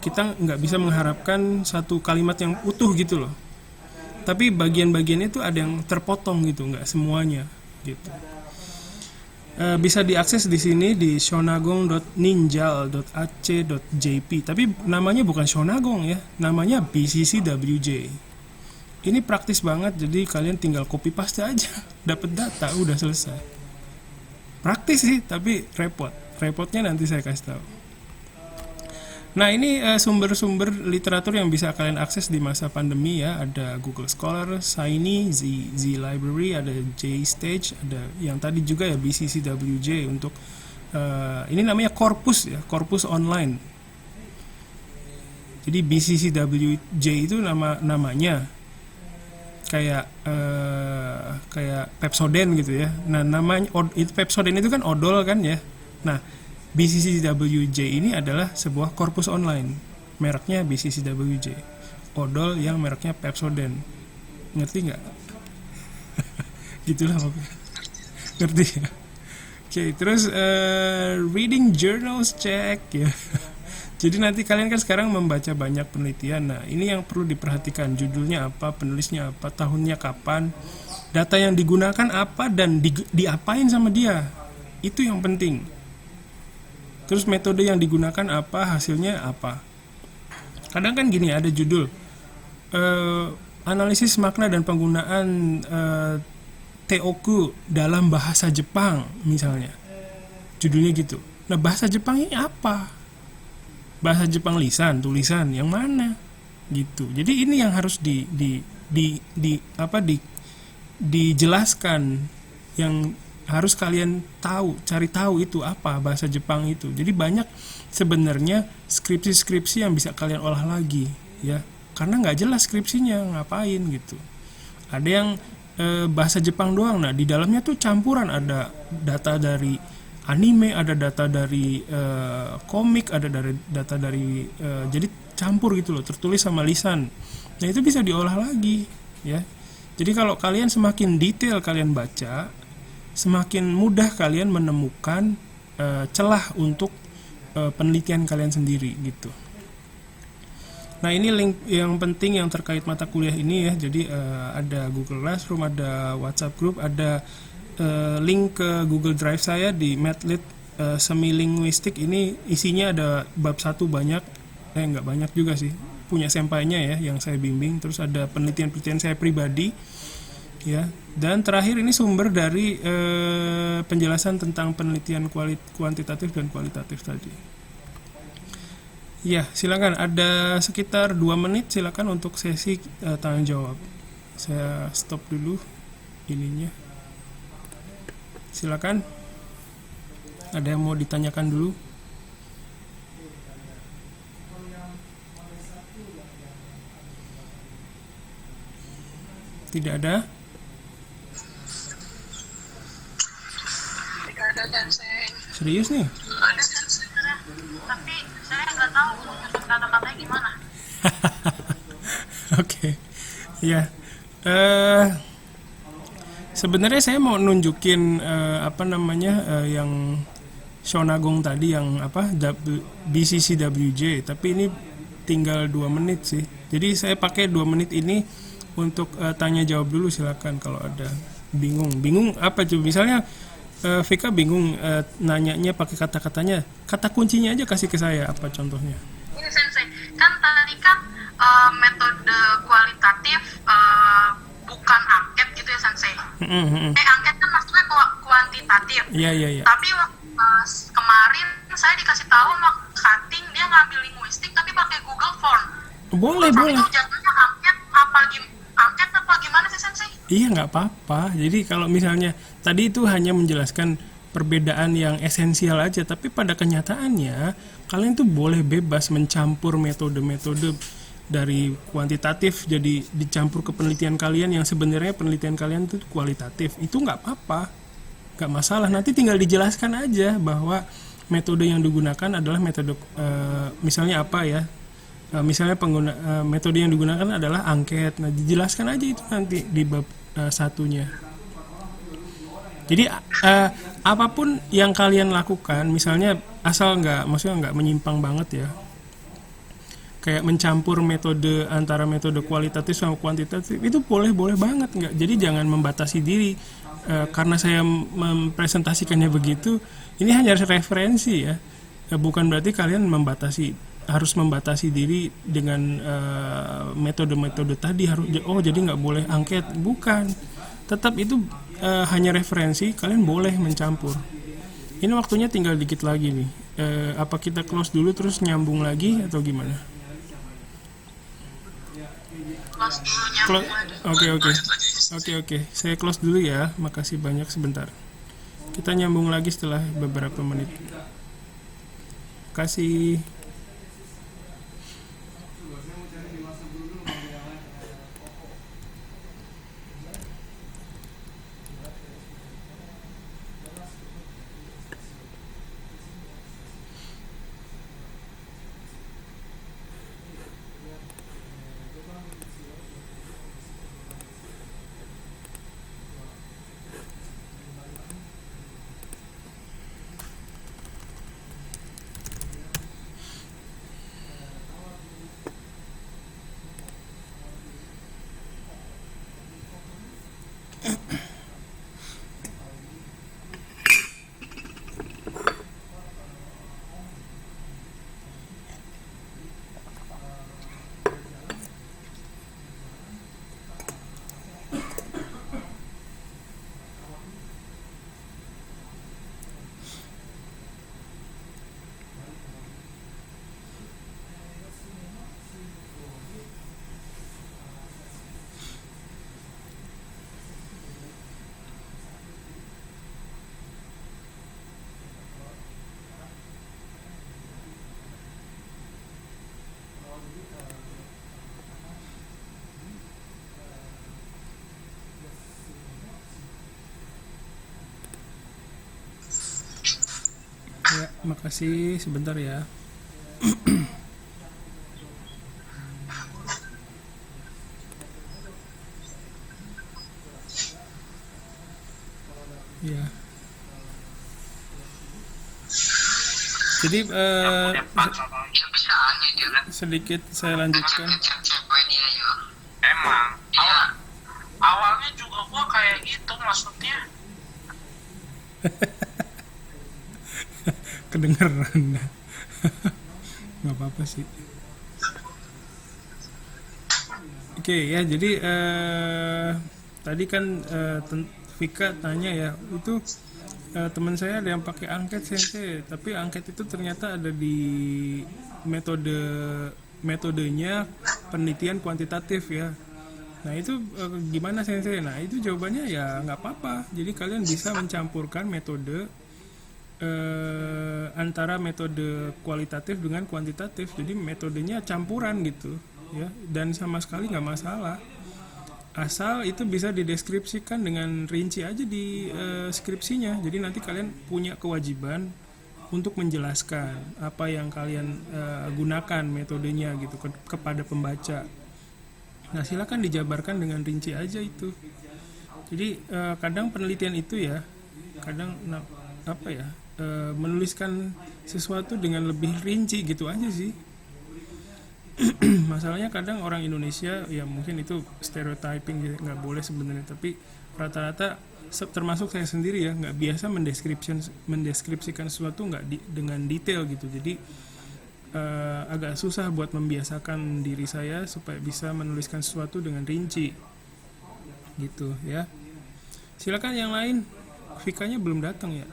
kita nggak bisa mengharapkan satu kalimat yang utuh gitu loh. Tapi bagian-bagiannya itu ada yang terpotong gitu, nggak semuanya gitu. Bisa diakses di sini di shonagong.ninjal.ac.jp. Tapi namanya bukan Shonagong ya, namanya BCCWJ. Ini praktis banget, jadi kalian tinggal copy paste aja, dapat data udah selesai. Praktis sih, tapi repot. Repotnya nanti saya kasih tahu. Nah ini sumber-sumber literatur yang bisa kalian akses di masa pandemi ya. Ada Google Scholar, Shiny, Z Library, ada JStage, ada yang tadi juga ya BCCWJ untuk ini namanya Corpus ya, Corpus Online. Jadi BCCWJ itu namanya kayak Pepsodent gitu ya. Nah namanya itu Pepsodent itu kan odol kan ya. Nah BCCWJ ini adalah sebuah korpus online, mereknya BCCWJ, odol yang mereknya Pepsodent. Ngerti nggak? Gitulah pokoknya. Ngerti ya? Oke, terus reading journals check ya. Jadi nanti kalian kan sekarang membaca banyak penelitian. Nah ini yang perlu diperhatikan, judulnya apa, penulisnya apa, tahunnya kapan, data yang digunakan apa dan diapain sama dia. Itu yang penting. Terus metode yang digunakan apa, hasilnya apa. Kadang kan gini, ada judul analisis makna dan penggunaan teoku dalam bahasa Jepang misalnya. Judulnya gitu. Nah bahasa Jepang ini apa? Bahasa Jepang lisan, tulisan, yang mana? Gitu. Jadi ini yang harus dijelaskan, yang harus kalian tahu, cari tahu itu apa bahasa Jepang itu. Jadi banyak sebenarnya skripsi-skripsi yang bisa kalian olah lagi ya, karena nggak jelas skripsinya ngapain gitu. Ada yang bahasa Jepang doang. Nah di dalamnya tuh campuran, ada data dari anime, ada data dari komik, ada data dari jadi campur gitu loh, tertulis sama lisan. Nah itu bisa diolah lagi ya. Jadi kalau kalian semakin detail kalian baca, semakin mudah kalian menemukan celah untuk penelitian kalian sendiri gitu. Nah ini link yang penting yang terkait mata kuliah ini ya. Jadi ada Google Classroom, ada WhatsApp Group, ada link ke Google Drive saya di Madlit semi linguistik ini isinya ada bab satu banyak, nggak banyak juga sih, punya sempainya ya yang saya bimbing, terus ada penelitian-penelitian saya pribadi ya, dan terakhir ini sumber dari penjelasan tentang penelitian kuantitatif dan kualitatif tadi. Ya, silakan, ada sekitar 2 menit silakan untuk sesi tanya jawab. Saya stop dulu ininya. Silakan. Ada yang mau ditanyakan dulu? Tidak ada? Tidak ada sensei. Serius nih? Ada sensei, tapi saya nggak tahu menyusun kata-katanya gimana. Oke. Ya. Sebenarnya saya mau nunjukin yang Shonagong tadi yang BCCWJ, tapi ini tinggal 2 menit sih. Jadi saya pakai 2 menit ini untuk tanya jawab dulu, silakan kalau ada bingung apa tuh, misalnya Vika bingung nanyanya pakai kata-katanya, kata kuncinya aja kasih ke saya, apa contohnya? Ini sensei, kan tadi kan metode kualitatif bukan angket gitu ya sensei. Angket kan maksudnya kuantitatif. Iya. Tapi kemarin saya dikasih tahu sama cutting dia ngambil linguistik tapi pakai Google Form. Boleh. Itu jatuhnya angket apa gimana sih sensei? Iya, nggak apa-apa. Jadi kalau misalnya tadi itu hanya menjelaskan perbedaan yang esensial aja, tapi pada kenyataannya kalian tuh boleh bebas mencampur metode-metode dari kuantitatif jadi dicampur ke penelitian kalian yang sebenarnya penelitian kalian itu kualitatif. Itu nggak apa-apa, nggak masalah. Nanti tinggal dijelaskan aja bahwa metode yang digunakan adalah metode misalnya apa ya. Misalnya metode yang digunakan adalah angket. Nah, dijelaskan aja itu nanti di bab satunya. Jadi apapun yang kalian lakukan, misalnya asal maksudnya nggak menyimpang banget ya. Kayak mencampur metode antara metode kualitatif sama kuantitatif itu boleh banget, nggak. Jadi jangan membatasi diri karena saya mempresentasikannya begitu. Ini hanya referensi ya, bukan berarti kalian harus membatasi diri dengan metode-metode tadi jadi nggak boleh angket, bukan. Tetap itu hanya referensi, kalian boleh mencampur. Ini waktunya tinggal dikit lagi nih. Apa kita close dulu terus nyambung lagi atau gimana? Close dulu nyambung lagi. Oke. Saya close dulu ya. Makasih banyak, sebentar. Kita nyambung lagi setelah beberapa menit. Kasih. Ya, makasih, sebentar ya. Ya. Jadi sedikit saya lanjutkan. Emang awalnya juga gua kayak gitu maksudnya. kedengeran. Nggak apa-apa sih. Oke ya, jadi tadi kan Vika tanya ya, itu teman saya ada yang pakai angket sensei, tapi angket itu ternyata ada di metodenya penelitian kuantitatif ya. Nah itu gimana sensei? Nah itu jawabannya ya nggak apa-apa. Jadi kalian bisa mencampurkan metode antara metode kualitatif dengan kuantitatif. Jadi metodenya campuran gitu ya, dan sama sekali nggak masalah. Asal itu bisa dideskripsikan dengan rinci aja di skripsinya. Jadi nanti kalian punya kewajiban untuk menjelaskan apa yang kalian gunakan metodenya gitu kepada pembaca. Nah silakan dijabarkan dengan rinci aja itu. Jadi kadang penelitian itu ya, kadang menuliskan sesuatu dengan lebih rinci gitu aja sih. Masalahnya kadang orang Indonesia ya mungkin itu stereotyping ya, nggak boleh sebenarnya, tapi rata-rata termasuk saya sendiri ya nggak biasa mendeskripsikan sesuatu dengan detail gitu. Jadi agak susah buat membiasakan diri saya supaya bisa menuliskan sesuatu dengan rinci gitu ya. Silakan yang lain. Vikanya belum datang ya.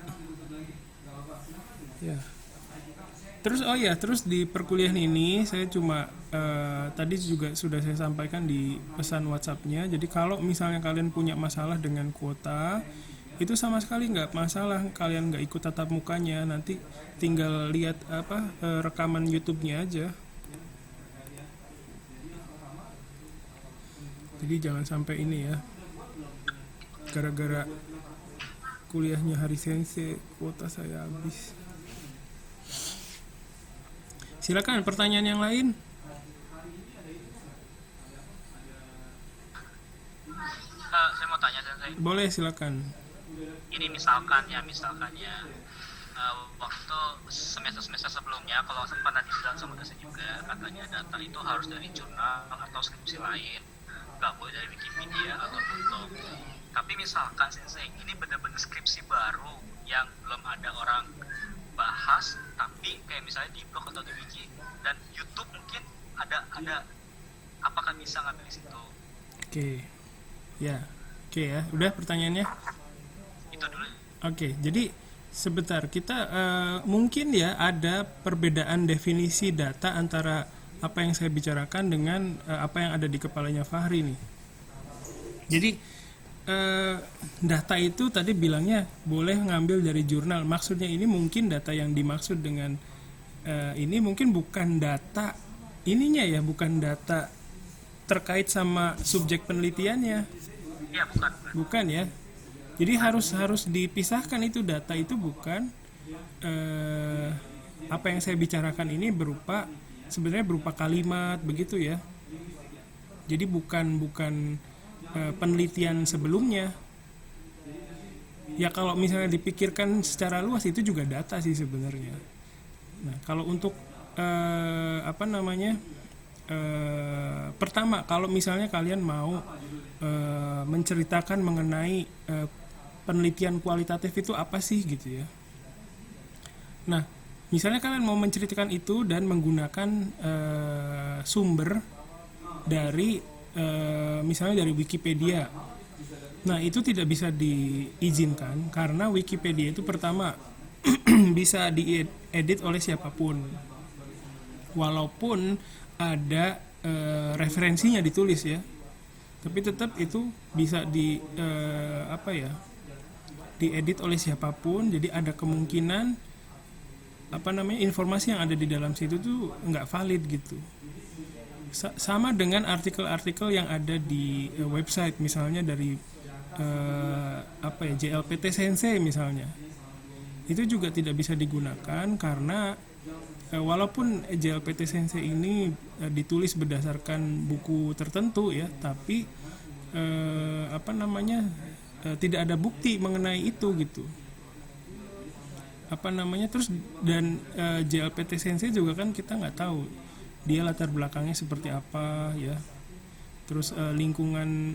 Ya. Terus di perkuliahan ini saya cuma tadi juga sudah saya sampaikan di pesan WhatsApp-nya. Jadi kalau misalnya kalian punya masalah dengan kuota, itu sama sekali nggak masalah kalian nggak ikut tatap mukanya. Nanti tinggal lihat rekaman YouTube-nya aja. Jadi jangan sampai ini ya, gara-gara kuliahnya hari sensei kuota saya habis. Silakan pertanyaan yang lain. Saya mau tanya sensei. Boleh silakan. Ini misalkan ya waktu semester sebelumnya, kalau sempat tadi bilang sama dosen juga, katanya data itu harus dari jurnal atau skripsi lain, nggak boleh dari Wikipedia atau blog. Tapi misalkan sensei ini benar-benar skripsi baru yang belum ada orang bahas, tapi kayak misalnya di blog atau di wiki dan YouTube mungkin ada apakah bisa ngambil di situ? Oke ya, udah pertanyaannya. Itu dulu. Oke, jadi sebentar kita mungkin ya ada perbedaan definisi data antara apa yang saya bicarakan dengan apa yang ada di kepalanya Fahri nih. Jadi data itu tadi bilangnya boleh ngambil dari jurnal. Maksudnya ini mungkin data yang dimaksud dengan ini mungkin bukan data ininya ya, bukan data terkait sama subjek penelitiannya. Iya, bukan ya. Jadi harus dipisahkan, itu data itu bukan apa yang saya bicarakan ini sebenarnya berupa kalimat begitu ya. Jadi bukan penelitian sebelumnya. Ya kalau misalnya dipikirkan secara luas itu juga data sih sebenarnya. Nah, kalau untuk pertama kalau misalnya kalian mau menceritakan mengenai penelitian kualitatif itu apa sih gitu ya. Nah, misalnya kalian mau menceritakan itu dan menggunakan sumber dari misalnya dari Wikipedia. Nah, itu tidak bisa diizinkan karena Wikipedia itu pertama bisa diedit oleh siapapun. Walaupun ada referensinya ditulis ya. Tapi tetap itu bisa diedit oleh siapapun. Jadi ada kemungkinan informasi yang ada di dalam situ tuh nggak valid gitu. Sama dengan artikel-artikel yang ada di website, misalnya dari JLPT Sensei misalnya, itu juga tidak bisa digunakan karena walaupun JLPT Sensei ini ditulis berdasarkan buku tertentu ya, tapi tidak ada bukti mengenai itu gitu. Terus dan JLPT Sensei juga kan kita nggak tahu dia latar belakangnya seperti apa ya, terus lingkungan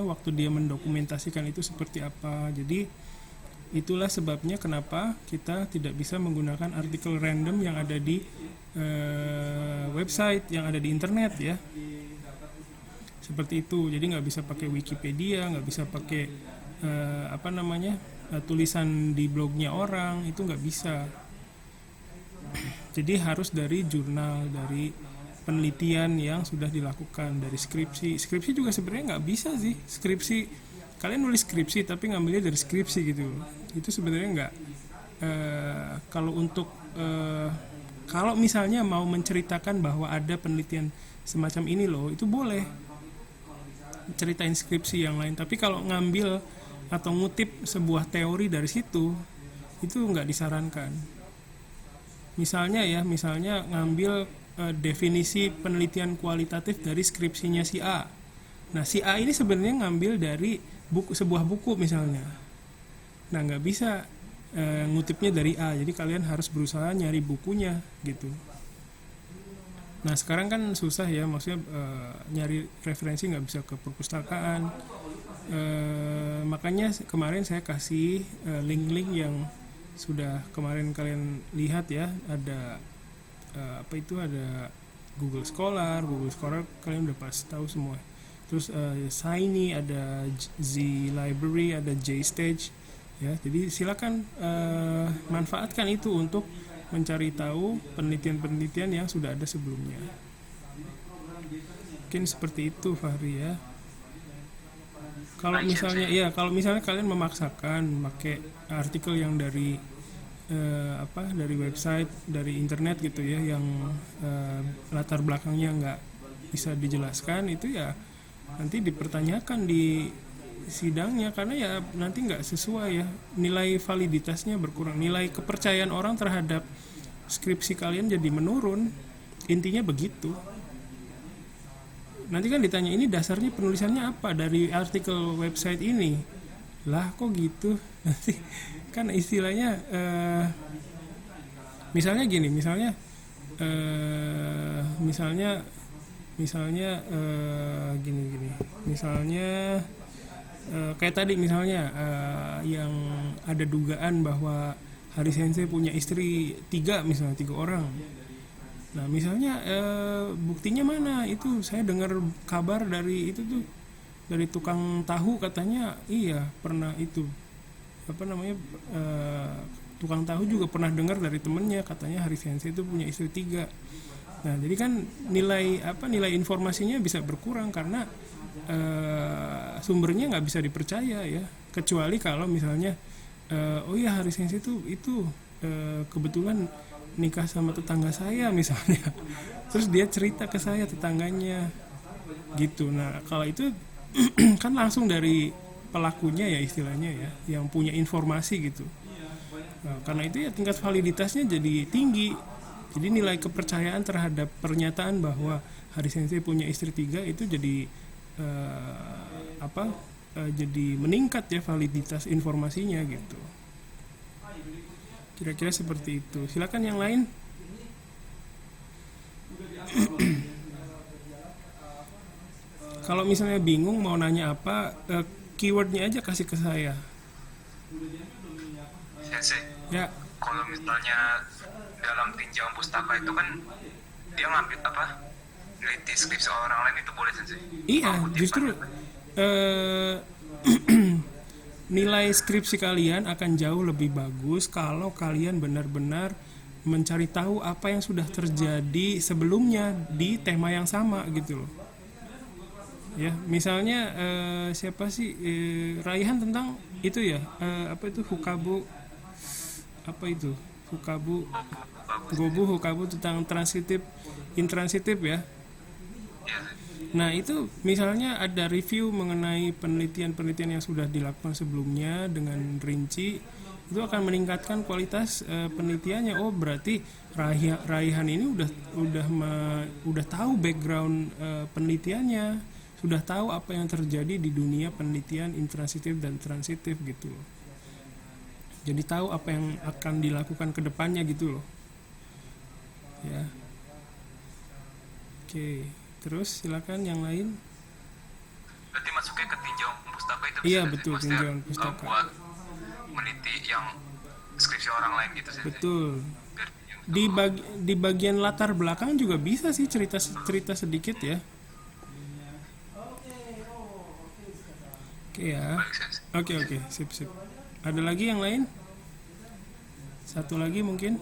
waktu dia mendokumentasikan itu seperti apa. Jadi Itulah sebabnya kenapa kita tidak bisa menggunakan artikel random yang ada di website, yang ada di internet ya. Seperti itu. Jadi nggak bisa pakai Wikipedia, nggak bisa pakai tulisan di blognya orang, itu nggak bisa. Jadi harus dari jurnal, dari penelitian yang sudah dilakukan, dari skripsi. Skripsi juga sebenarnya nggak bisa sih. Skripsi, kalian nulis skripsi tapi ngambilnya dari skripsi gitu. Itu sebenarnya nggak. Kalau misalnya mau menceritakan bahwa ada penelitian semacam ini loh, itu boleh ceritain skripsi yang lain. Tapi kalau ngambil atau ngutip sebuah teori dari situ, itu nggak disarankan. Misalnya ngambil definisi penelitian kualitatif dari skripsinya si A. Nah, si A ini sebenarnya ngambil dari sebuah buku misalnya. Nah, nggak bisa ngutipnya dari A. Jadi kalian harus berusaha nyari bukunya gitu. Nah, sekarang kan susah ya, maksudnya nyari referensi nggak bisa ke perpustakaan. Makanya kemarin saya kasih link-link yang sudah kemarin kalian lihat ya, ada ada Google Scholar kalian udah pasti tahu semua. Terus Shiny, ada Z Library, ada JStage ya. Jadi silakan manfaatkan itu untuk mencari tahu penelitian-penelitian yang sudah ada sebelumnya. Mungkin seperti itu Fahri ya. Kalau misalnya kalian memaksakan pakai artikel yang dari dari website, dari internet gitu ya, yang latar belakangnya nggak bisa dijelaskan, itu ya nanti dipertanyakan di sidangnya, karena ya nanti nggak sesuai ya, nilai validitasnya berkurang, nilai kepercayaan orang terhadap skripsi kalian jadi menurun. Intinya begitu. Nanti kan ditanya, ini dasarnya penulisannya apa dari artikel website ini, lah kok gitu. Nanti kan istilahnya misalnya gini, misalnya kayak tadi misalnya yang ada dugaan bahwa Hari Sensei punya istri 3 orang. Nah misalnya buktinya mana? Itu saya dengar kabar dari itu tuh, dari tukang tahu, katanya iya pernah itu tukang tahu juga pernah dengar dari temennya, katanya Hari Sensei itu punya istri 3. Nah jadi kan nilai informasinya bisa berkurang karena sumbernya nggak bisa dipercaya ya, kecuali kalau misalnya oh iya Hari Sensei itu kebetulan nikah sama tetangga saya misalnya, terus dia cerita ke saya tetangganya gitu. Nah kalau itu kan langsung dari pelakunya ya istilahnya ya, yang punya informasi gitu. Nah, karena itu ya tingkat validitasnya jadi tinggi. Jadi nilai kepercayaan terhadap pernyataan bahwa Hari Sensei punya istri 3 itu jadi jadi meningkat ya validitas informasinya gitu. Kira-kira seperti itu. Silakan yang lain. Kalau misalnya bingung mau nanya apa, keywordnya aja kasih ke saya. Sensei, Ya. kalau misalnya dalam tinjauan pustaka itu kan dia ngambil neliti skripsi orang lain, itu boleh Sensei? Iya, justru nilai skripsi kalian akan jauh lebih bagus kalau kalian benar-benar mencari tahu apa yang sudah terjadi sebelumnya di tema yang sama gitu loh. Ya, misalnya siapa sih raihan tentang itu ya, Hukabu, Hukabu tentang transitif, intransitif ya. Nah itu misalnya ada review mengenai penelitian-penelitian yang sudah dilakukan sebelumnya dengan rinci, itu akan meningkatkan kualitas penelitiannya. Oh berarti raihan ini udah tahu background penelitiannya, sudah tahu apa yang terjadi di dunia penelitian intransitif dan transitif gitu loh. Jadi tahu apa yang akan dilakukan ke depannya gitu loh. Ya. Oke, terus silakan yang lain. Berarti masuknya ke tinjauan pustaka itu? Iya betul, tinjauan pustaka. Buat meneliti orang lain gitu sih. Betul. Di bagian latar belakang juga bisa sih cerita sedikit ya. Oke ya. Oke, sip. Ada lagi yang lain? Satu lagi mungkin.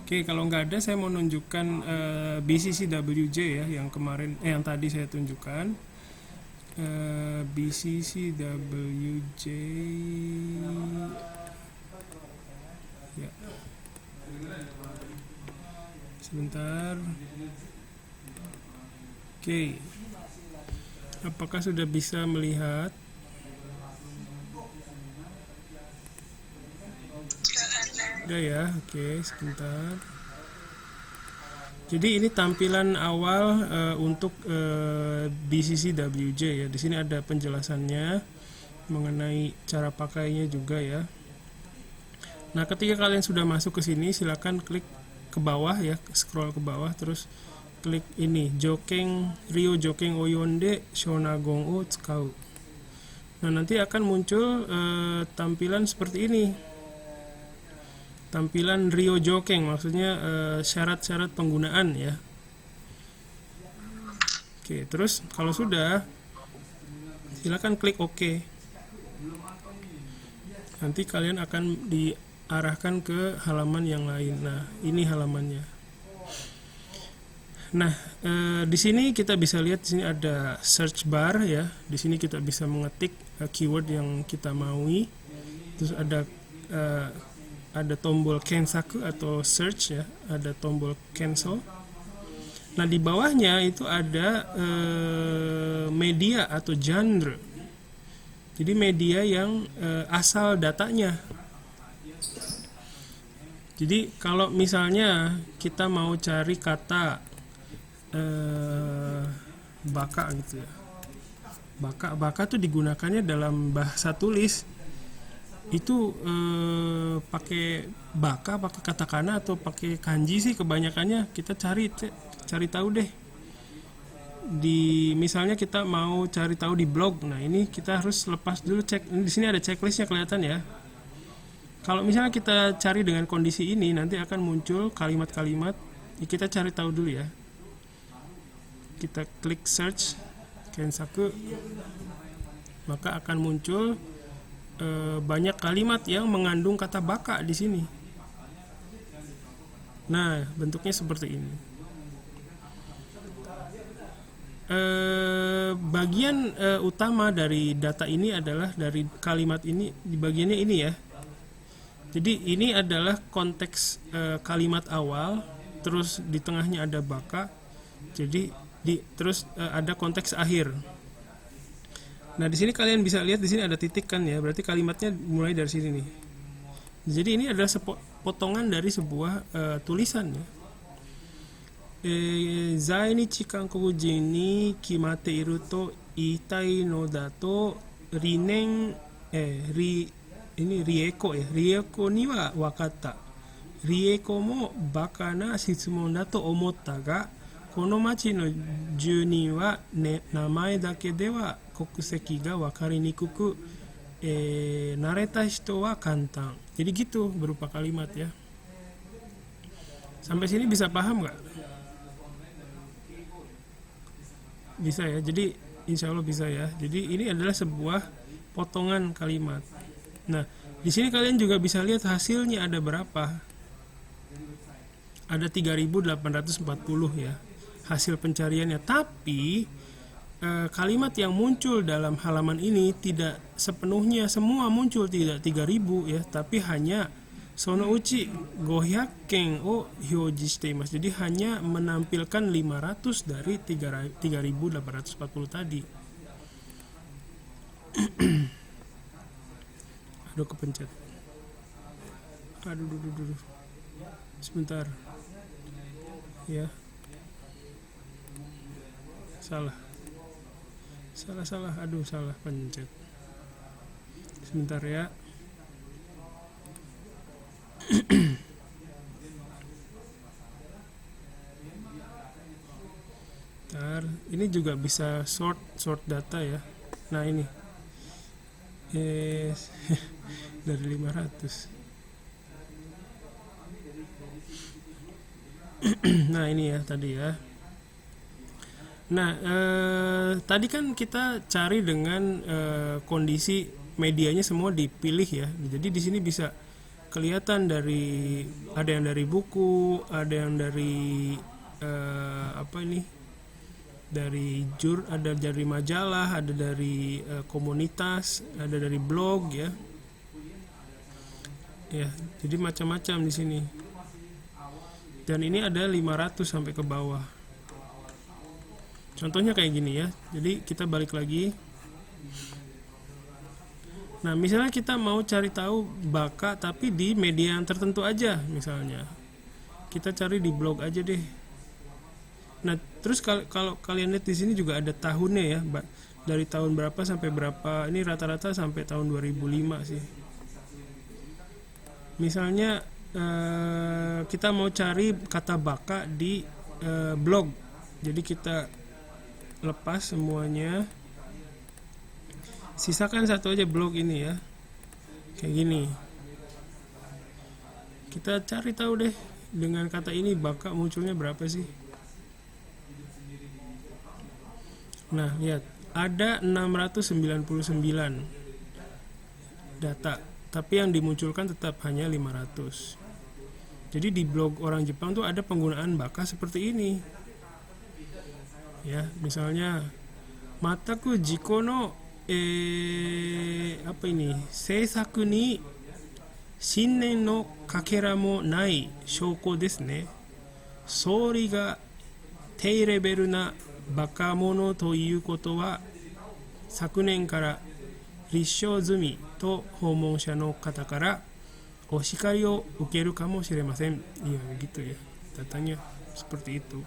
Oke, kalau nggak ada saya mau nunjukkan BCCWJ ya, yang kemarin yang tadi saya tunjukkan. BCCWJ ya. Sebentar. Oke. Apakah sudah bisa melihat? Udah ya, oke, sebentar. Jadi ini tampilan awal untuk BCCWJ ya. Di sini ada penjelasannya mengenai cara pakainya juga ya. Nah, ketika kalian sudah masuk ke sini, silakan klik ke bawah ya, scroll ke bawah, terus klik ini Ryo Jokeng Oyonde Shonagon o Tsukau. Nah, nanti akan muncul tampilan seperti ini. Tampilan Ryo Jokeng, maksudnya syarat-syarat penggunaan ya. Oke, terus kalau sudah, silakan klik OK. Nanti kalian akan diarahkan ke halaman yang lain. Nah, ini halamannya. Nah, di sini kita bisa lihat, di sini ada search bar ya. Di sini kita bisa mengetik keyword yang kita maui. Terus ada tombol kensaku atau search ya, ada tombol cancel. Nah, di bawahnya itu ada media atau genre. Jadi media yang asal datanya. Jadi kalau misalnya kita mau cari kata baka gitu ya. Baka tuh digunakannya dalam bahasa tulis. Itu pakai baka, pakai katakana atau pakai kanji sih kebanyakannya. Kita cari tahu deh. Misalnya kita mau cari tahu di blog. Nah, ini kita harus lepas dulu cek. Di sini ada checklistnya kelihatan ya. Kalau misalnya kita cari dengan kondisi ini, nanti akan muncul kalimat-kalimat. Kita cari tahu dulu ya. Kita klik search kensaku, maka akan muncul banyak kalimat yang mengandung kata baka di sini. Nah, bentuknya seperti ini. Bagian utama dari data ini adalah dari kalimat ini, di bagiannya ini ya. Jadi ini adalah konteks kalimat awal, terus di tengahnya ada baka. Jadi terus ada konteks akhir. Nah, di sini kalian bisa lihat, di sini ada titik kan ya, berarti kalimatnya mulai dari sini nih. Jadi ini adalah potongan dari sebuah tulisan ya. Zainichi Kankokujin ni kimate iru to iitai no da to rieko ya. Rieko ni wa wakatta. Rieko mo baka na shitsumon da to omotta ga, kono machi no junin wa namae dake de wa kokuseki ga wakari nikuku, nareta hito wa kantan. Jadi gitu berupa kalimat ya. Sampai sini bisa paham nggak? Bisa ya. Jadi insya Allah bisa ya. Jadi ini adalah sebuah potongan kalimat. Nah, di sini kalian juga bisa lihat hasilnya ada berapa. Ada 3.840 ya hasil pencariannya. Tapi kalimat yang muncul dalam halaman ini tidak sepenuhnya semua muncul, tidak 3.000 ya, tapi hanya sono uchi 500ken o hyoji shite imasu. Jadi hanya menampilkan 500 dari 3.840 tadi. Aduh, kepencet. Aduh. Sebentar. Ya. Salah. Aduh, salah pencet. Sebentar ya. Bentar. Ini juga bisa sort data ya. Nah, ini. Dari 500. Nah ini ya tadi ya. Nah tadi kan kita cari dengan kondisi medianya semua dipilih ya. Jadi di sini bisa kelihatan dari ada yang dari buku, ada yang dari apa ini? Dari ada dari majalah, ada dari komunitas, ada dari blog ya. Ya, jadi macam-macam di sini. Dan ini ada 500 sampai ke bawah. Contohnya kayak gini ya. Jadi kita balik lagi. Nah, misalnya kita mau cari tahu baka tapi di media yang tertentu aja misalnya. Kita cari di blog aja deh. Nah, terus kalau kalian lihat di sini juga ada tahunnya ya, dari tahun berapa sampai berapa. Ini rata-rata sampai tahun 2005 sih. Misalnya kita mau cari kata baka di blog. Jadi kita lepas semuanya, sisakan satu aja blog ini ya, kayak gini. Kita cari tahu deh dengan kata ini baka munculnya berapa sih. Nah lihat, ada 699 data, tapi yang dimunculkan tetap hanya 500. Jadi di blog orang Jepang tuh ada penggunaan baka seperti ini. Ya, misalnya mataku jiko no apa ini? Seisaku ni shinnen no kakera mo nai shouko desu ne. Sori ga tei level na baka mono toいうことは昨年から立証済みと訪問者の方からお叱りを受けるかもしれません. Ya gitu ya, datanya seperti itu.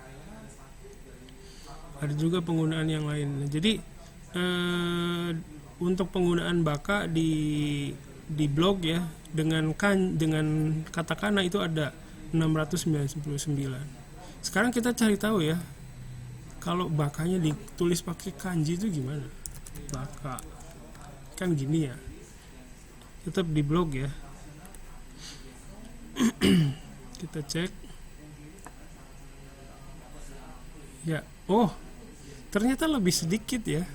Ada juga penggunaan yang lain. Jadi untuk penggunaan baka di blog ya dengan katakana itu ada 699. Sekarang kita cari tahu ya, kalau bakanya ditulis pakai kanji itu gimana? Baka kan gini ya. Tetap di blog ya. Kita cek. Ya, oh, ternyata lebih sedikit ya.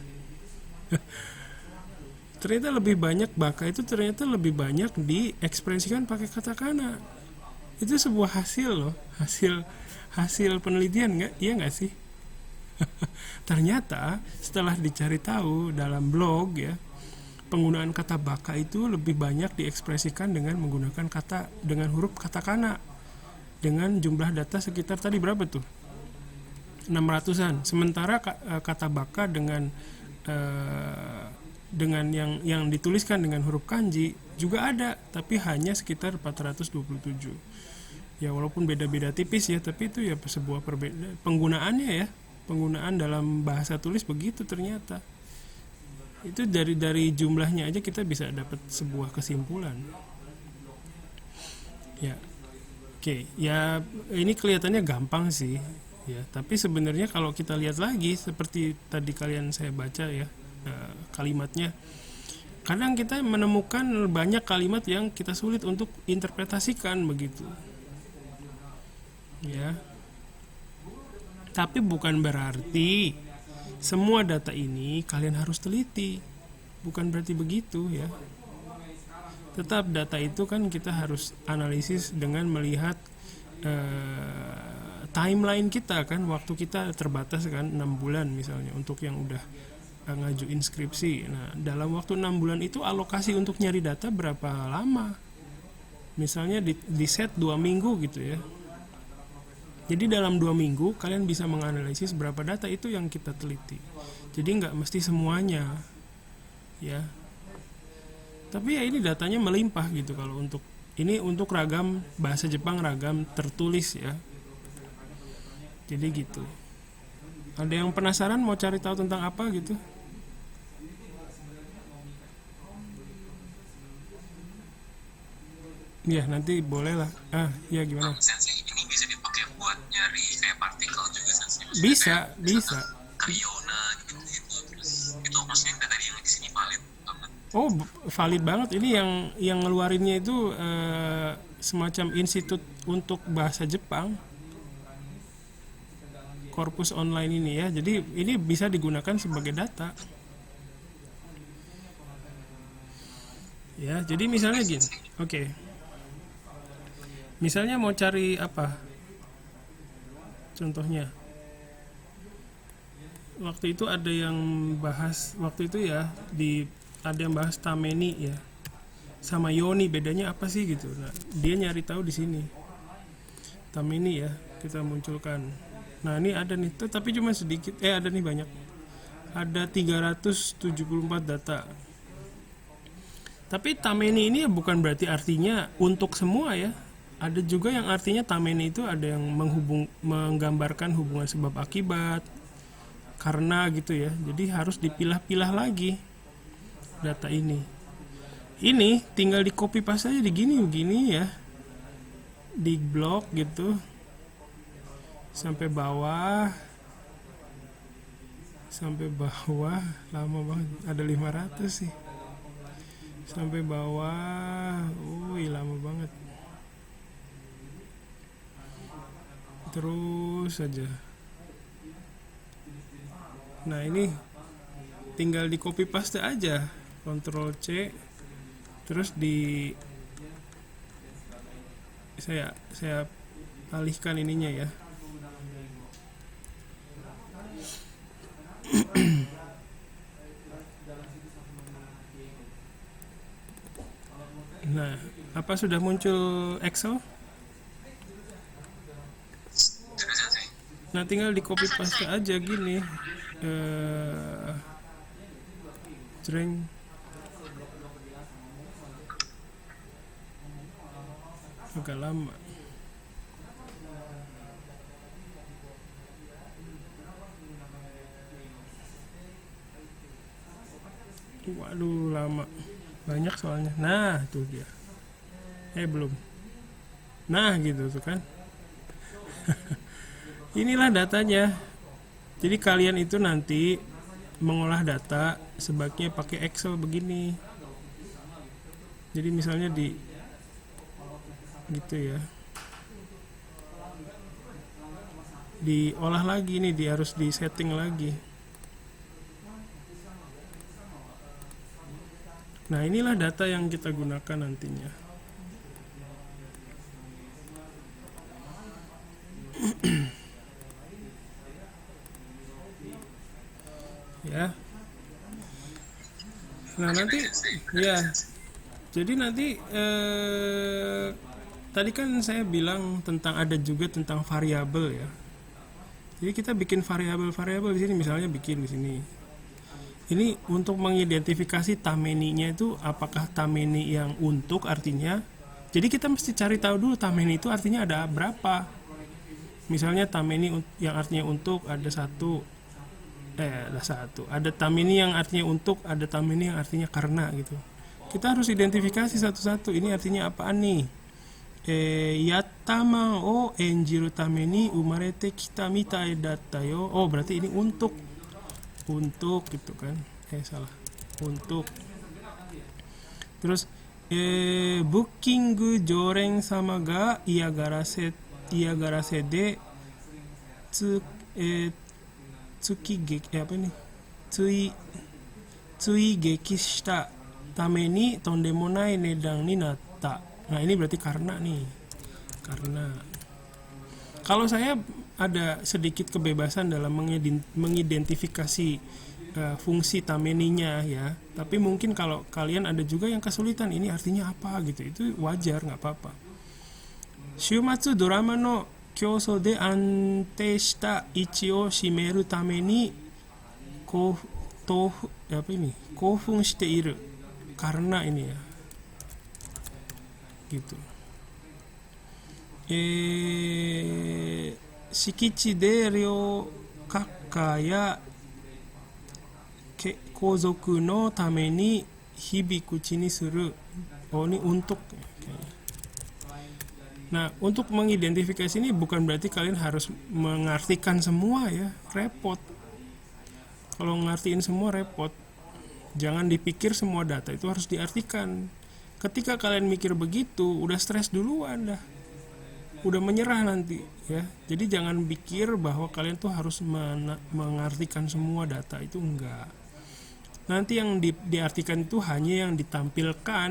Ternyata lebih banyak baka itu ternyata lebih banyak diekspresikan pakai katakana. Itu sebuah hasil loh, hasil penelitian nggak? Iya nggak sih? Ternyata setelah dicari tahu dalam blog ya, penggunaan kata baka itu lebih banyak diekspresikan dengan menggunakan dengan huruf katakana, dengan jumlah data sekitar tadi berapa tuh? 600-an. Sementara kata baka dengan yang dituliskan dengan huruf kanji juga ada, tapi hanya sekitar 427. Ya walaupun beda-beda tipis ya, tapi itu ya sebuah perbedaan penggunaannya ya. Penggunaan dalam bahasa tulis begitu ternyata. Itu dari jumlahnya aja kita bisa dapat sebuah kesimpulan. Ya. Oke, ya ini kelihatannya gampang sih. Ya, tapi sebenarnya kalau kita lihat lagi seperti tadi saya baca ya kalimatnya, kadang kita menemukan banyak kalimat yang kita sulit untuk interpretasikan begitu. Ya. Tapi bukan berarti semua data ini kalian harus teliti. Bukan berarti begitu ya. Tetap data itu kan kita harus analisis dengan melihat timeline kita kan, waktu kita terbatas kan 6 bulan misalnya untuk yang udah ngajuin skripsi. Nah, dalam waktu 6 bulan itu alokasi untuk nyari data berapa lama? Misalnya di set 2 minggu gitu ya. Jadi dalam 2 minggu kalian bisa menganalisis berapa data itu yang kita teliti. Jadi nggak mesti semuanya ya. Tapi ya ini datanya melimpah gitu kalau untuk ini untuk ragam bahasa Jepang, ragam tertulis ya. Jadi gitu. Ada yang penasaran mau cari tahu tentang apa gitu? Ya nanti boleh lah. Ya gimana? Sensei, ini bisa dipakai buat nyari kayak partikel juga sensei. Bisa. Kayak iona gitu. Terus itu maksudnya data yang di sini valid banget. Oh, valid banget. Ini yang ngeluarinnya itu semacam institut untuk bahasa Jepang, korpus online ini ya. Jadi ini bisa digunakan sebagai data. Ya, jadi misalnya gini. Oke. Misalnya mau cari apa? Contohnya. Waktu itu ada yang bahas waktu itu ya ada yang bahas Tameni ya. Sama Yoni bedanya apa sih gitu. Nah, dia nyari tahu di sini. Tameni ya, kita munculkan. Nah, ini ada nih, tapi cuma sedikit. Ada nih banyak. Ada 374 data. Tapi Tameni ini bukan berarti artinya untuk semua ya. Ada juga yang artinya Tameni itu ada yang menggambarkan hubungan sebab akibat, karena gitu ya. Jadi harus dipilah-pilah lagi data ini. Ini tinggal di copy paste aja begini ya. Di blok gitu. Sampai bawah. Lama banget. Ada 500 sih. Sampai bawah. Lama banget. Terus saja. Nah, ini tinggal di copy paste aja. Ctrl C. Terus saya alihkan ininya ya. Nah, apa sudah muncul Excel? Nah, tinggal di copy paste aja gini. Jreng. Agak lama. Waduh, lama. Banyak soalnya. Nah, itu dia. Belum. Nah, gitu tuh kan. Inilah datanya. Jadi kalian itu nanti mengolah data sebaiknya pakai Excel begini. Jadi misalnya gitu ya. Diolah lagi nih, harus di setting lagi. Nah, inilah data yang kita gunakan nantinya. Ya. Nah, nanti ya. Jadi nanti tadi kan saya bilang ada juga tentang variabel ya. Jadi kita bikin variabel di sini, misalnya bikin di sini. Ini untuk mengidentifikasi Tameni-nya itu apakah Tameni yang untuk artinya. Jadi kita mesti cari tahu dulu Tameni itu artinya ada berapa. Misalnya Tameni yang artinya untuk ada satu. Ada Tameni yang artinya untuk, ada Tameni yang artinya karena gitu. Kita harus identifikasi satu-satu. Ini artinya apaan nih? Yattama o enjiru tameni umarete kita mitai datta yo. Oh, berarti ini untuk gitu kan. Salah. Untuk. Terus booking joren sama ga iyagarase de tsuigeki shita tame ni tondemonai nedang ni natta. Nah, ini berarti karena nih. Karena kalau saya ada sedikit kebebasan dalam mengidentifikasi fungsi tameninya ya. Tapi mungkin kalau kalian ada juga yang kesulitan ini artinya apa gitu. Itu wajar, nggak apa-apa. Shumatsu drama no kyouso de ante shita ichi o shimeru tame ni koufun shite iru. Karena ini ya. Gitu. Shikichi de ryokakka ya kozoku no tame ni hibiku chi ni suru. Oh, ini untuk. Nah, untuk mengidentifikasi ini bukan berarti kalian harus mengartikan semua ya, repot. Kalau ngartiin semua repot. Jangan dipikir semua data itu harus diartikan. Ketika kalian mikir begitu, udah stres duluan dah. Udah menyerah nanti ya. Jadi jangan pikir bahwa kalian tuh harus mengartikan semua data, itu enggak. Nanti yang diartikan itu hanya yang ditampilkan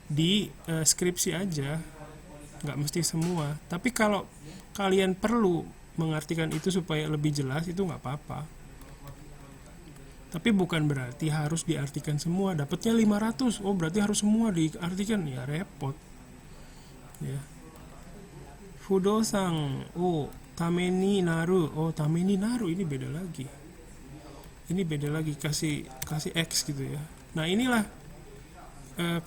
di skripsi aja, nggak mesti semua. Tapi kalau kalian perlu mengartikan itu supaya lebih jelas, itu nggak apa-apa. Tapi bukan berarti harus diartikan semua. Dapatnya 500, oh berarti harus semua diartikan, ya repot ya. Fudosang, oh tameni naru, oh tameni naru ini beda lagi. Ini beda lagi, kasih X gitu ya. Nah inilah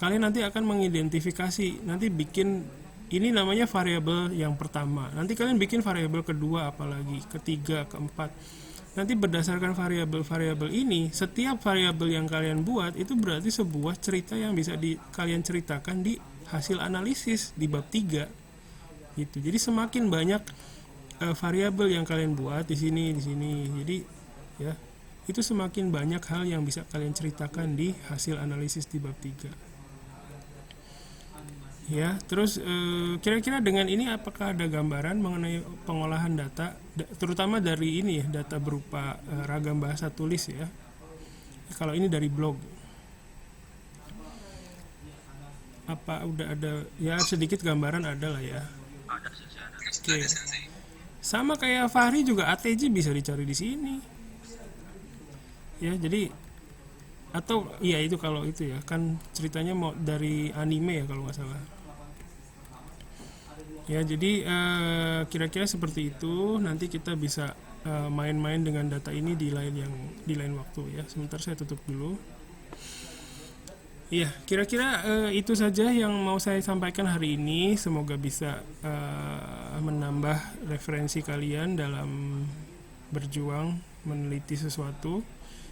kalian nanti akan mengidentifikasi, nanti bikin, ini namanya variabel yang pertama. Nanti kalian bikin variabel kedua, apalagi ketiga, keempat. Nanti berdasarkan variabel-variabel ini, setiap variabel yang kalian buat itu berarti sebuah cerita yang bisa kalian ceritakan di hasil analisis di bab 3 gitu. Jadi semakin banyak variabel yang kalian buat di sini, jadi ya itu semakin banyak hal yang bisa kalian ceritakan di hasil analisis di bab 3 ya. Terus kira-kira dengan ini apakah ada gambaran mengenai pengolahan data, terutama dari ini ya, data berupa ragam bahasa tulis ya. Kalau ini dari blog, apa udah ada ya sedikit gambaran, ada lah ya. Ada sih, ada. Oke. Sama kayak Fahri juga ATJ bisa dicari di sini. Ya, jadi atau iya itu kalau itu ya kan ceritanya mau dari anime ya kalau nggak salah. Ya, jadi kira-kira seperti itu. Nanti kita bisa main-main dengan data ini di lain waktu ya. Sebentar saya tutup dulu. Iya, kira-kira itu saja yang mau saya sampaikan hari ini. Semoga bisa menambah referensi kalian dalam berjuang meneliti sesuatu.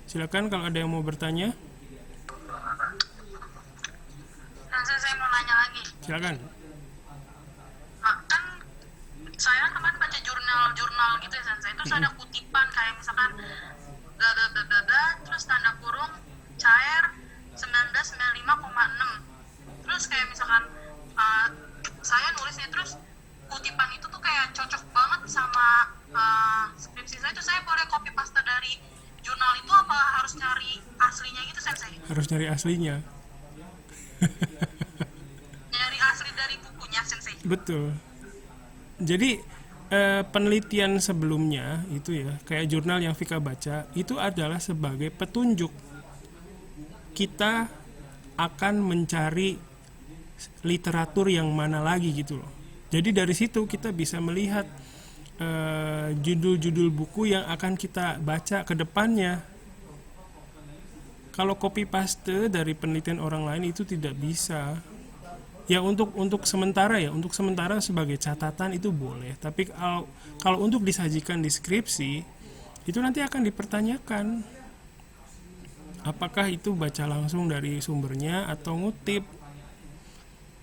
Silakan kalau ada yang mau bertanya. Saya mau nanya lagi. Silakan. Kan saya kemarin baca jurnal gitu ya Sensei. Terus ada kutipan kayak misalkan terus tanda kurung cair 1995,6. Terus kayak misalkan saya nulisnya, terus kutipan itu tuh kayak cocok banget sama skripsi saya. Itu saya boleh copy paste dari jurnal itu apa harus nyari aslinya gitu Sensei? Harus nyari aslinya. Nyari asli dari bukunya Sensei? Betul. Jadi penelitian sebelumnya itu ya, kayak jurnal yang Vika baca, itu adalah sebagai petunjuk kita akan mencari literatur yang mana lagi gitu loh. Jadi dari situ kita bisa melihat judul-judul buku yang akan kita baca ke depannya. Kalau copy paste dari penelitian orang lain itu tidak bisa. Ya untuk sementara ya, untuk sementara sebagai catatan itu boleh. Tapi kalau untuk disajikan di skripsi itu nanti akan dipertanyakan apakah itu baca langsung dari sumbernya atau ngutip.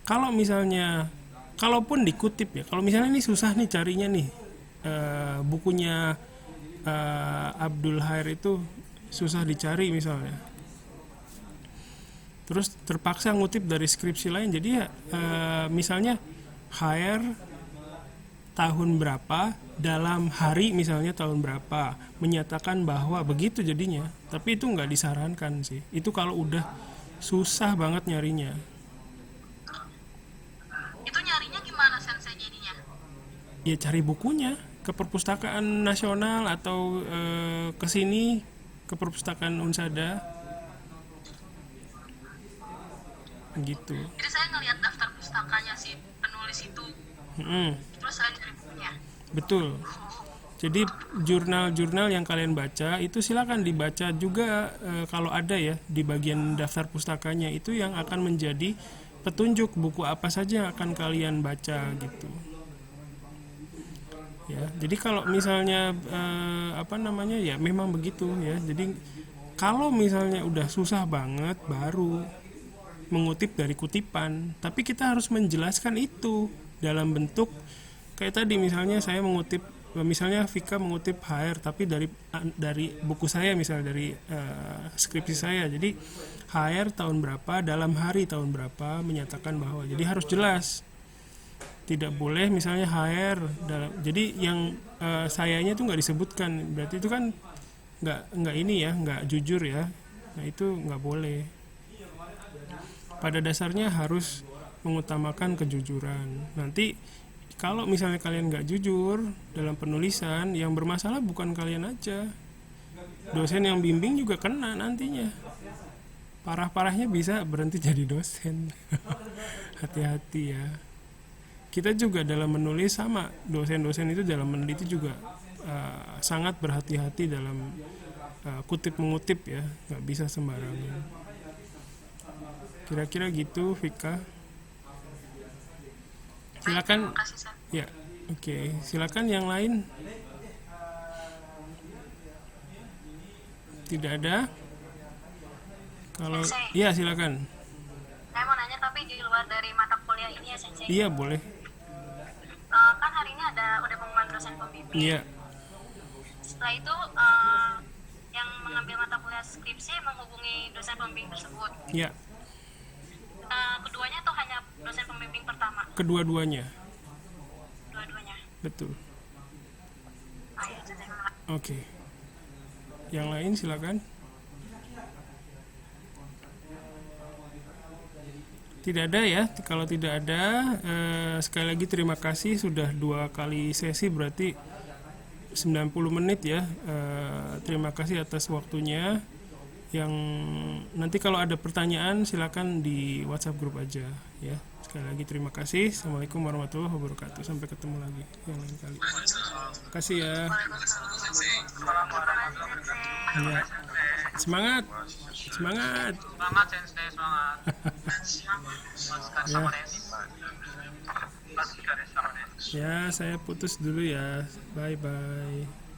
Kalau misalnya, kalaupun dikutip ya, kalau misalnya ini susah nih carinya nih, bukunya Abdul Khair itu susah dicari misalnya, terus terpaksa ngutip dari skripsi lain, jadi ya misalnya Khair tahun berapa dalam hari misalnya tahun berapa menyatakan bahwa begitu jadinya, tapi itu nggak disarankan sih. Itu kalau udah susah banget nyarinya. Itu nyarinya gimana Sensei jadinya? Ya cari bukunya ke perpustakaan nasional atau ke sini ke perpustakaan Unsada gitu. Jadi saya ngelihat daftar pustakanya si penulis itu, terus saya cari bukunya. Betul. Jadi jurnal-jurnal yang kalian baca itu silakan dibaca juga kalau ada ya di bagian daftar pustakanya, itu yang akan menjadi petunjuk buku apa saja yang akan kalian baca gitu. Ya, jadi kalau misalnya ya memang begitu ya. Jadi kalau misalnya udah susah banget baru mengutip dari kutipan, tapi kita harus menjelaskan itu dalam bentuk kayak tadi misalnya saya mengutip misalnya Vika mengutip HR tapi dari buku saya, misalnya dari skripsi saya. Jadi HR tahun berapa, dalam hari tahun berapa, menyatakan bahwa, jadi harus jelas. Tidak boleh misalnya HR jadi yang sayanya itu nggak disebutkan, berarti itu kan nggak ini ya, nggak jujur ya. Nah itu nggak boleh. Pada dasarnya harus mengutamakan kejujuran. Nanti kalau misalnya kalian nggak jujur dalam penulisan, yang bermasalah bukan kalian aja, dosen yang bimbing juga kena nantinya. Parah-parahnya bisa berhenti jadi dosen. Hati-hati ya. Kita juga dalam menulis sama, dosen-dosen itu dalam meneliti juga sangat berhati-hati dalam kutip mengutip ya, nggak bisa sembarangan. Kira-kira gitu, Vika. Silakan. Terima kasih, Sir. Ya, oke. Silakan yang lain. Tidak ada. Kalau iya silakan. Saya mau nanya tapi di luar dari mata kuliah ini ya, Sensei. Iya boleh. Kan hari ini udah pengumuman dosen pembimbing. Iya. Setelah itu yang mengambil mata kuliah skripsi menghubungi dosen pembimbing tersebut. Iya. Keduanya atau hanya dosen pembimbing pertama? Kedua-duanya. Dua-duanya. Betul. Ya, Sensei. Oke. Yang lain silakan. Tidak ada ya. Kalau tidak ada, sekali lagi terima kasih sudah 2 kali sesi, berarti 90 menit ya. Terima kasih atas waktunya. Yang nanti kalau ada pertanyaan silakan di WhatsApp grup aja ya. Sekali lagi terima kasih. Assalamualaikum warahmatullahi wabarakatuh. Sampai ketemu lagi yang lain kali. Terima kasih ya. Ya. Semangat. Semangat. Semangat Sensei, semangat. Ya, saya putus dulu ya. Bye bye.